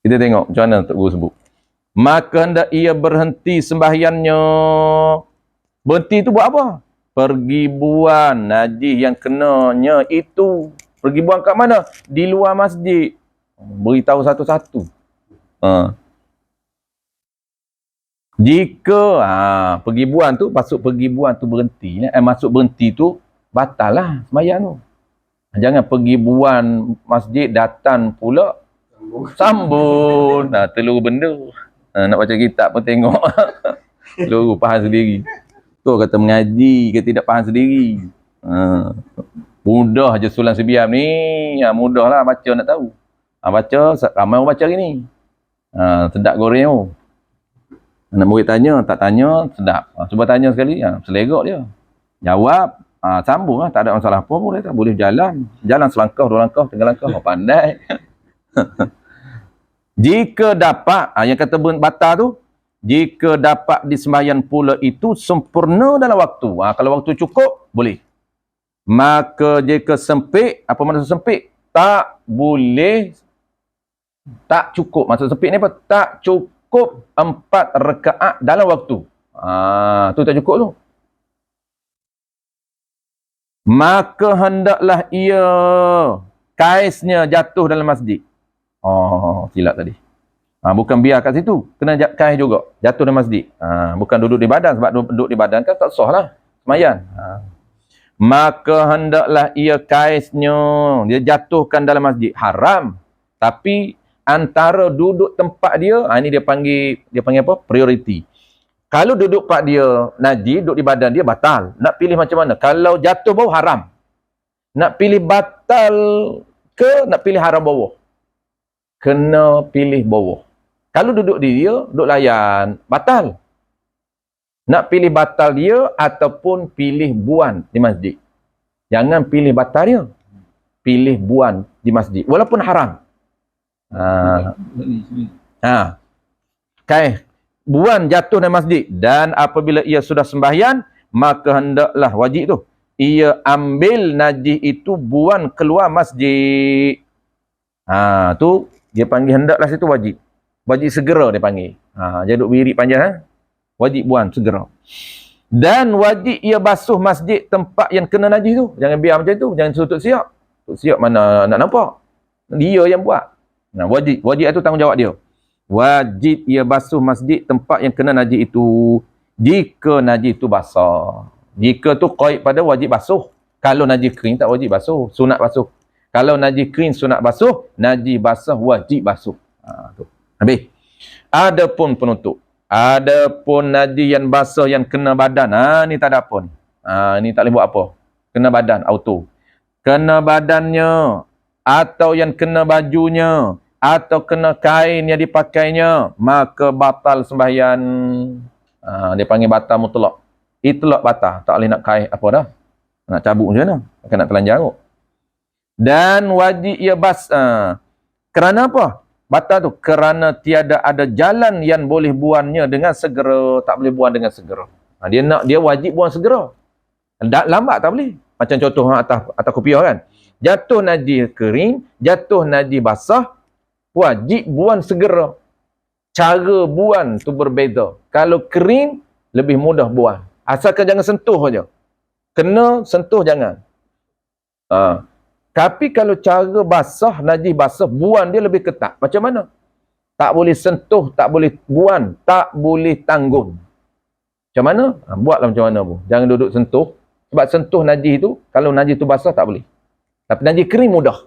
Kita tengok macam mana Tok Guru sebut. Maka hendak ia berhenti sembahyangnya. Berhenti tu buat apa? Pergi buang najis yang kenanya itu. Pergi buang kat mana? Di luar masjid. Beritahu satu-satu. Jika pergi buang tu, masuk pergi buang tu berhenti. Masuk berhenti tu, batal lah sembahyang tu. Jangan pergi buang masjid, datang pula sambung. Telur benda. Nak baca kitab pun tengok. Telur faham sendiri. Tu kata mengaji ke tidak faham sendiri. Mudah je sulam sebiam ni. Mudah lah baca nak tahu. Baca, ramai orang baca hari ni. Sedap goreng tu. Anak murid tanya, tak tanya, sedap. Cuba tanya sekali, selegok dia. Jawab, sambung lah, tak ada masalah apa boleh tak? Boleh jalan. Jalan selangkah, 2 langkah, 3 langkah, pandai. Jika dapat, yang kata batal tu, jika dapat di sembahyang pula itu sempurna dalam waktu. Kalau waktu cukup, boleh. Maka jika sempit, apa maksud sempit? Tak boleh, tak cukup. Maksud sempit ni apa? Tak cukup 4 rakaat dalam waktu. Tu tak cukup tu. Maka hendaklah ia kaisnya jatuh dalam masjid. Silap tadi. Bukan biar kat situ. Kena kais juga. Jatuh dalam masjid. Bukan duduk di badan. Sebab duduk di badan kan tak sah lah. Semayan. Maka hendaklah ia kaisnya. Dia jatuhkan dalam masjid. Haram. Tapi antara duduk tempat dia. Ini dia panggil apa? Priority. Kalau duduk tempat dia najis, duduk di badan dia batal. Nak pilih macam mana? Kalau jatuh bawah haram. Nak pilih batal ke nak pilih haram bawah? Kena pilih bawah. Kalau duduk di dia, duduk layan, batal. Nak pilih batal dia ataupun pilih buan di masjid. Jangan pilih batal dia. Pilih buan di masjid. Walaupun haram. Buan jatuh dalam masjid. Dan apabila ia sudah sembahyang, maka hendaklah wajib tu. Ia ambil najis itu buan keluar masjid. Tu dia panggil hendaklah situ wajib. Wajib segera dia panggil. Dia duduk wirid panjang. Wajib buan segera. Dan wajib ia basuh masjid tempat yang kena najis tu. Jangan biar macam tu. Jangan suruh Tok Siap. Tok Siap mana nak nampak. Dia yang buat. Wajib. Wajib itu tanggungjawab dia. Wajib ia basuh masjid tempat yang kena najis itu. Jika najis itu basah. Jika tu qaid pada wajib basuh. Kalau najis kering tak wajib basuh. Sunat basuh. Kalau najis kering sunat basuh, najis basah wajib basuh. Tu. Habis. Adapun penutup. Adapun najis yang basah yang kena badan. Ni tak ada apa ni. Ni tak boleh buat apa. Kena badan, auto. Kena badannya. Atau yang kena bajunya. Atau kena kain yang dipakainya. Maka batal sembahyang. Dia panggil batal mutlak. Itlak batal. Tak boleh nak kain apa dah. Nak cabut macam mana. Akan nak telanjang kot. Dan wajib ia kerana apa? Batal tu kerana tiada ada jalan yang boleh buannya dengan segera. Tak boleh buan dengan segera. Dia wajib buan segera. Lambat tak boleh. Macam contoh atas kopiah kan. Jatuh najis kering, jatuh najis basah, wajib buan segera. Cara buan tu berbeza. Kalau kering lebih mudah buan. Asalkan jangan sentuh aja. Kena sentuh jangan. Tapi kalau cara basah, najis basah, buan dia lebih ketat. Macam mana? Tak boleh sentuh, tak boleh buan, tak boleh tanggung. Macam mana? Buatlah macam mana pun. Jangan duduk sentuh. Sebab sentuh najis tu, kalau najis tu basah tak boleh. Tapi najis kering mudah.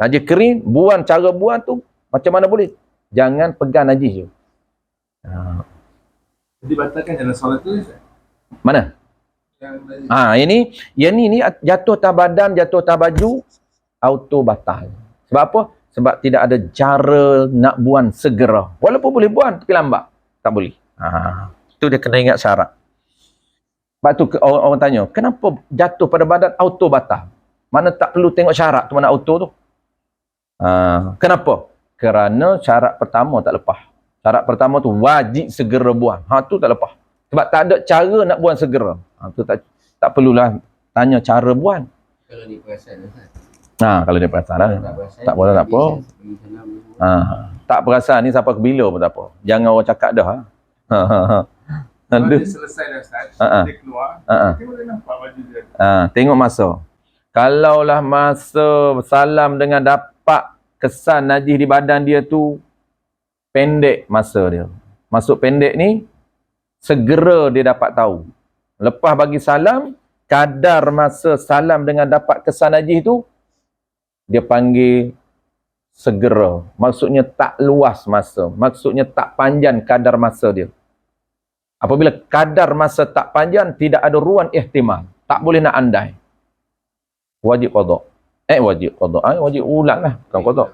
Najis kering, buan, cara buan tu macam mana boleh? Jangan pegang najis je. Jadi batalkan jalan solat tu, mana? Yang ni jatuh atas badan, jatuh atas baju, auto batal. Sebab apa? Sebab tidak ada cara nak buan segera. Walaupun boleh buan, tapi lambat. Tak boleh. Itu dia kena ingat syarat. Sebab tu orang tanya, kenapa jatuh pada badan auto batal? Mana tak perlu tengok syarat tu, mana auto tu? Kenapa? Kerana syarat pertama tak lepas. Syarat pertama tu wajib segera buan. Tu tak lepas. Sebab tak ada cara nak buan segera. Tu tak perlulah tanya cara buan. Kalau dia perasan kalau dia perasan lah. Tak boleh tak apa. Tak perasan ni sampai ke bila pun tak apa. Jangan orang cakap dah. Kalau dia selesai dah Ustaz, dia keluar, dia boleh nampak baju dia. Tengok masa. Kalaulah masa salam dengan dapat kesan najis di badan dia tu, pendek masa dia. Masuk pendek ni, segera dia dapat tahu. Lepas bagi salam, kadar masa salam dengan dapat kesan najis tu, dia panggil segera. Maksudnya tak luas masa. Maksudnya tak panjang kadar masa dia. Apabila kadar masa tak panjang, tidak ada ruang ihtimal. Tak boleh nak andai. Wajib qada. Wajib qada. Wajib ulang lah. Bukan qada.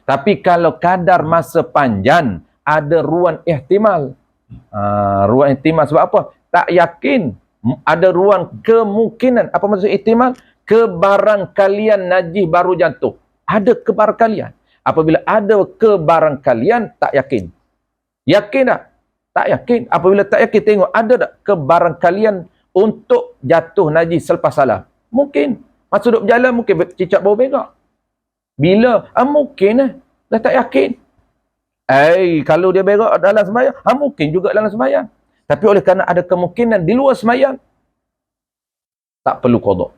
Tapi kalau kadar masa panjang, ada ruang ihtimal. Ruang ihtimal sebab apa? Tak yakin. Ada ruang kemungkinan. Apa maksud ihtimal? Kebarangkalian najis baru jatuh. Ada kebarangkalian. Apabila ada kebarangkalian, tak yakin. Yakin tak? Tak yakin. Apabila tak yakin, tengok ada tak kebarangkalian untuk jatuh najis selepas salam. Mungkin. Masa duduk berjalan, mungkin cicak bau berak. Bila? Mungkin dah tak yakin. Kalau dia berak dalam sembahyang, mungkin juga dalam sembahyang. Tapi oleh kerana ada kemungkinan di luar sembahyang, tak perlu qada.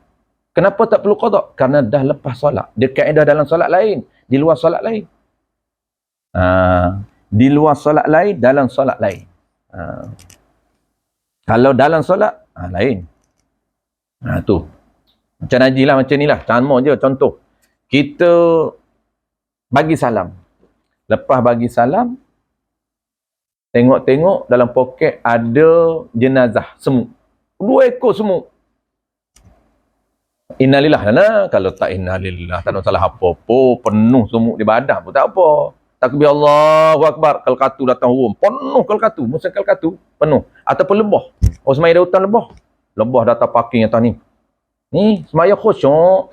Kenapa tak perlu qada? Kerana dah lepas solat. Dia kaedah dalam solat lain, di luar solat lain. Di luar solat lain, dalam solat lain. Kalau dalam solat, lain. Tu. Macam najis lah, macam ni lah. Sama je, contoh. Kita bagi salam. Lepas bagi salam, tengok-tengok dalam poket ada jenazah semut. 2 ekor semut. Innalillah lah. Kalau tak innalillah, tak ada salah apa-apa. Penuh semut di badan pun tak apa. Takbir Allahu Akbar. Kalkatu datang hurum. Penuh kalkatu. Musim kalkatu. Penuh. Ataupun lebah. Semaya ada hutan lebah. Lebah datang parking atas ni. Ni, semaya khusyuk.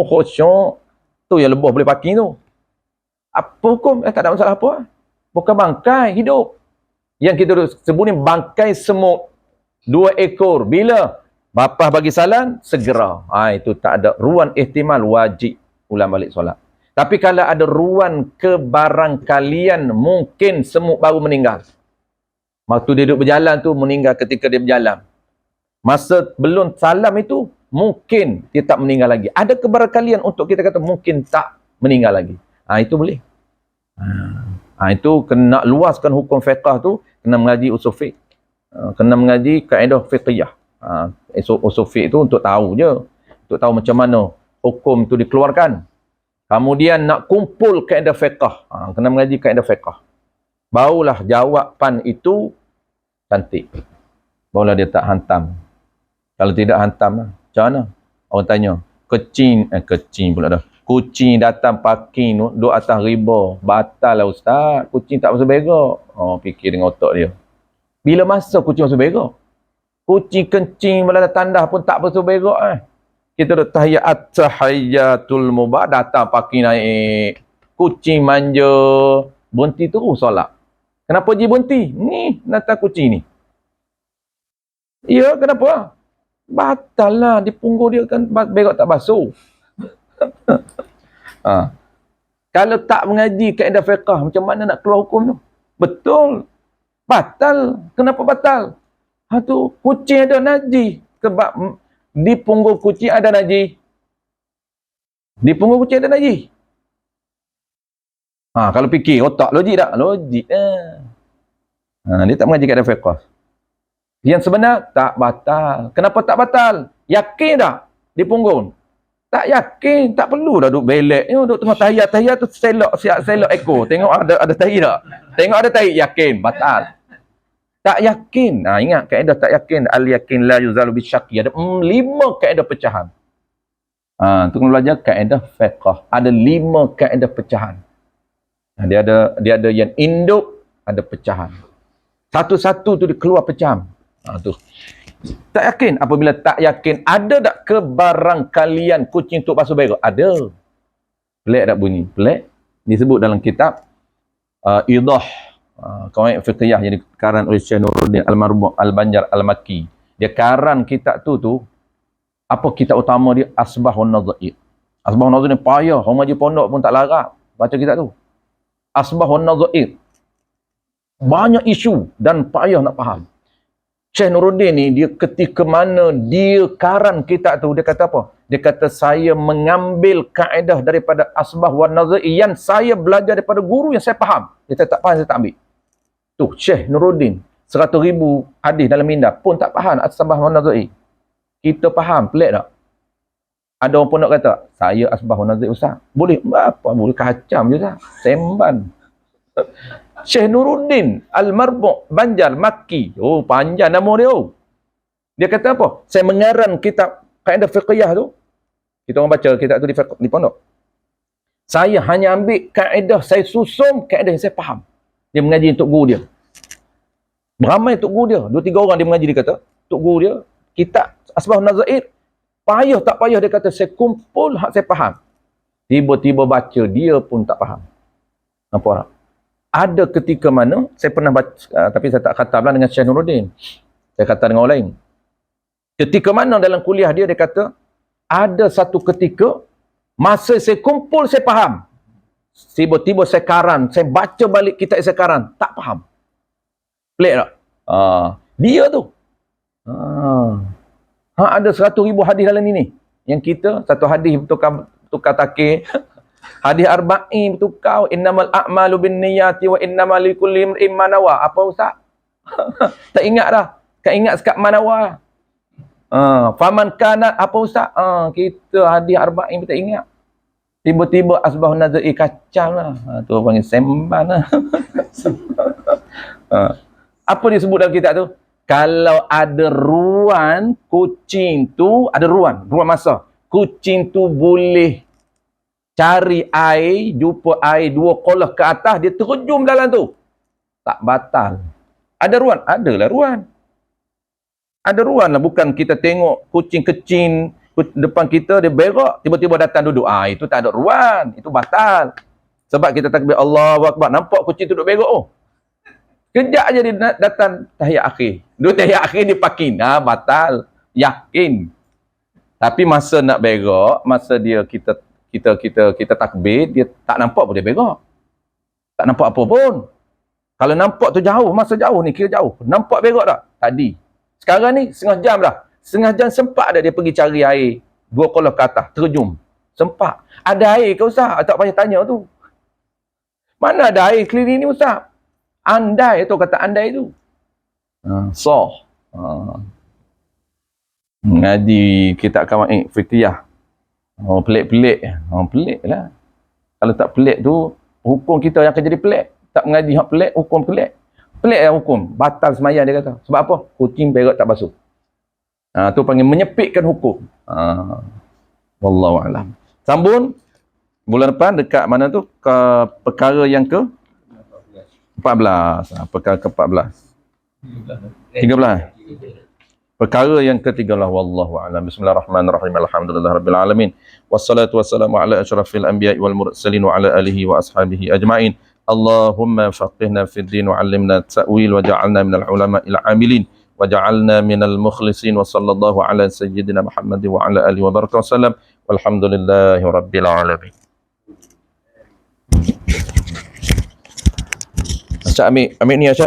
Khusyuk. Tu yang lebah boleh parking tu. Apa hukum? Tak ada masalah apa. Bukan bangkai, hidup. Yang kita sebut ni bangkai semut. 2 ekor. Bila? Bapah bagi salam, segera. Itu tak ada. Ruang ihtimal wajib ulang balik solat. Tapi kalau ada ruang kebarangkalian, mungkin semut baru meninggal. Waktu dia duduk berjalan tu, meninggal ketika dia berjalan. Masa belum salam itu, mungkin dia tak meninggal lagi. Ada kebarangkalian untuk kita kata mungkin tak meninggal lagi. Itu boleh. Itu kena luaskan hukum fiqh tu, kena mengaji usul fiqh. Kena mengaji kaedah fiqhiyah. Usul fiqh tu untuk tahu je. Untuk tahu macam mana hukum tu dikeluarkan. Kemudian nak kumpul kaedah fiqh. Kena mengaji kaedah fiqh. Barulah jawapan itu cantik. Barulah dia tak hantam. Kalau tidak hantam, macam mana? Orang tanya, kecing pula dah. Kucing datang parking duduk atas riba. Batal lah ustaz. Kucing tak masuk berak. Fikir dengan otak dia. Bila masa kucing masuk berak? Kucing kencing malah tandah pun tak masuk berak. Kita duduk tahiyyatul mubah, datang parking naik. Kucing manja. Berhenti terus solat. Kenapa dia berhenti? Ni, datang kucing ni. Ya, kenapa? Batal lah. Di punggung dia kan berak tak basuh. Kalau tak mengaji kaedah fiqh, macam mana nak keluar hukum tu? Betul. Batal. Kenapa batal? Tu kucing ada najis. Sebab di punggung kucing ada najis. Di punggung kucing ada najis. Kalau fikir, otak logik tak? Logik. Dia tak mengaji kaedah fiqh. Yang sebenar, tak batal. Kenapa tak batal? Yakin tak? Di punggung. Tak yakin, tak perlu dah duduk belek. Duduk tengah tahiyat tu selok ekor. Tengok ada tahi tak? Tengok ada tahi, yakin, batal. Tak yakin. Ingat kaedah tak yakin. Al-yakin la yuzalu bisyaki. Ada 5 kaedah pecahan. Tu kena belajar kaedah fiqh. Ada 5 kaedah pecahan. Dia ada yang induk, ada pecahan. Satu-satu tu dia keluar pecahan. Tu. Tak yakin. Apabila tak yakin, ada tak kebarangkalian kucing untuk basuh berak? Ada. Pelik tak bunyi? Pelik. Disebut dalam kitab Idah Qawaid Fiqhiyah yang dikaran oleh Syekh Nuruddin Al-Marbu' Al-Banjar Al-Makki. Dia karan kitab tu apa kitab utama dia? Asbahun Nadha'ir. Asbahun Nadha'ir ni payah. Orang ngaji pondok pun tak larat baca kitab tu. Asbahun Nadha'ir. Banyak isu dan payah nak faham. Syekh Nuruddin ni, dia ketika mana dia karan kitab tu, dia kata apa? Dia kata, saya mengambil kaedah daripada Asbah wa Nadha'ir yang saya belajar daripada guru yang saya faham. Dia tak faham, saya tak ambil. Tu, Syekh Nuruddin, 100,000 hadis dalam minda pun tak faham Asbah wa Nadha'ir. Kita faham, pelik tak? Ada orang pun nak kata, saya Asbah wa Nadha'ir Ustaz. Boleh? Apa? Boleh kacam je Ustaz. Semban. Syekh Nuruddin Al-Marbu' Banjar Makki. Panjang nama dia. Dia kata apa? Saya mengarang kitab kaedah fiqhiyah tu. Kita orang baca kitab tu di pondok. Saya hanya ambil kaedah, saya susun kaedah yang saya faham. Dia mengaji untuk guru dia. Beramai tok guru dia, 2-3 orang dia mengaji, dia kata, tok guru dia, kitab Asbahun Nazair, payah tak payah, dia kata, saya kumpul hak saya faham. Tiba-tiba baca, dia pun tak faham. Nampak tak? Ada ketika mana, saya pernah baca, tapi saya tak kata dengan Syekh Nuruddin. Saya kata dengan orang lain. Ketika mana dalam kuliah dia, dia kata, ada satu ketika, masa saya kumpul, saya faham. Tiba-tiba saya karan, saya baca balik kitab saya karan, tak faham. Pelik tak? Dia tu. Ada 100,000 hadis dalam ni. Yang kita, satu hadis tukar takir. Hadis arba'in bertukar. Innamal a'malu bin niyati wa innamal likulli imrin ma nawa. Apa ustaz? Tak ingat dah. Tak ingat sekat manawa. Faman kana, apa ustaz? Kita hadis arba'in tak ingat. Tiba-tiba Asbahun Nazair kacau lah. Tu panggil semban lah. Apa disebut dalam kitab tu? Kalau ada ruan, kucing tu, ada ruan masa. Kucing tu boleh cari air, jumpa air 2 kolah ke atas, dia terjun dalam tu. Tak batal. Ada ruan? Adalah ruan. Ada ruan lah. Bukan kita tengok kucing kecil depan kita, dia berak, tiba-tiba datang duduk. Itu tak ada ruan. Itu batal. Sebab kita takbir Allahu Akbar. Nampak kucing tu duduk berak. Kejap aja dia datang tahiyat akhir. Dua tahiyat akhir dia parking. Batal. Yakin. Tapi masa nak berak, masa dia kita takbir, dia tak nampak pun dia berak. Tak nampak apa pun. Kalau nampak tu jauh, masa jauh ni, kira jauh. Nampak berak tak? Tadi. Sekarang ni, setengah jam dah. Setengah jam sempat ada dia pergi cari air. 2 kolah ke atas, terjun. Sempat. Ada air ke Ustaz? Tak payah tanya tu. Mana ada air klinik ni Ustaz? Andai tu, kata andai tu. Ngaji kitab Qawaid Fiqhiyah. Pelik-pelik. Pelik lah. Kalau tak pelik tu, hukum kita yang akan jadi pelik. Tak mengaji hak pelik, hukum pelik. Pelik lah hukum. Batal sembahyang dia kata. Sebab apa? Kucing berak tak basuh. Tu panggil menyepitkan hukum. Wallahualam. Sambung. Bulan depan dekat mana tu? Ke perkara yang ke 14. Perkara ke-14. 13. Perkara yang ke-13. Wallahu a'lam. Bismillahirrahmanirrahim. Alhamdulillahirabbil alamin. Wassalatu wassalamu ala asyrafil anbiya'i wal mursalin wa ala alihi wa ashabihi ajma'in. Allahumma faqihna fid din wa 'allimna ta'wil wa ja'alna minal ulama'il 'amilin wa ja'alna minal mukhlisin wa sallallahu ala sayyidina Muhammad wa ala alihi wa baraka wasallam. Walhamdulillahi rabbil alamin. Acak ambil ni Acak.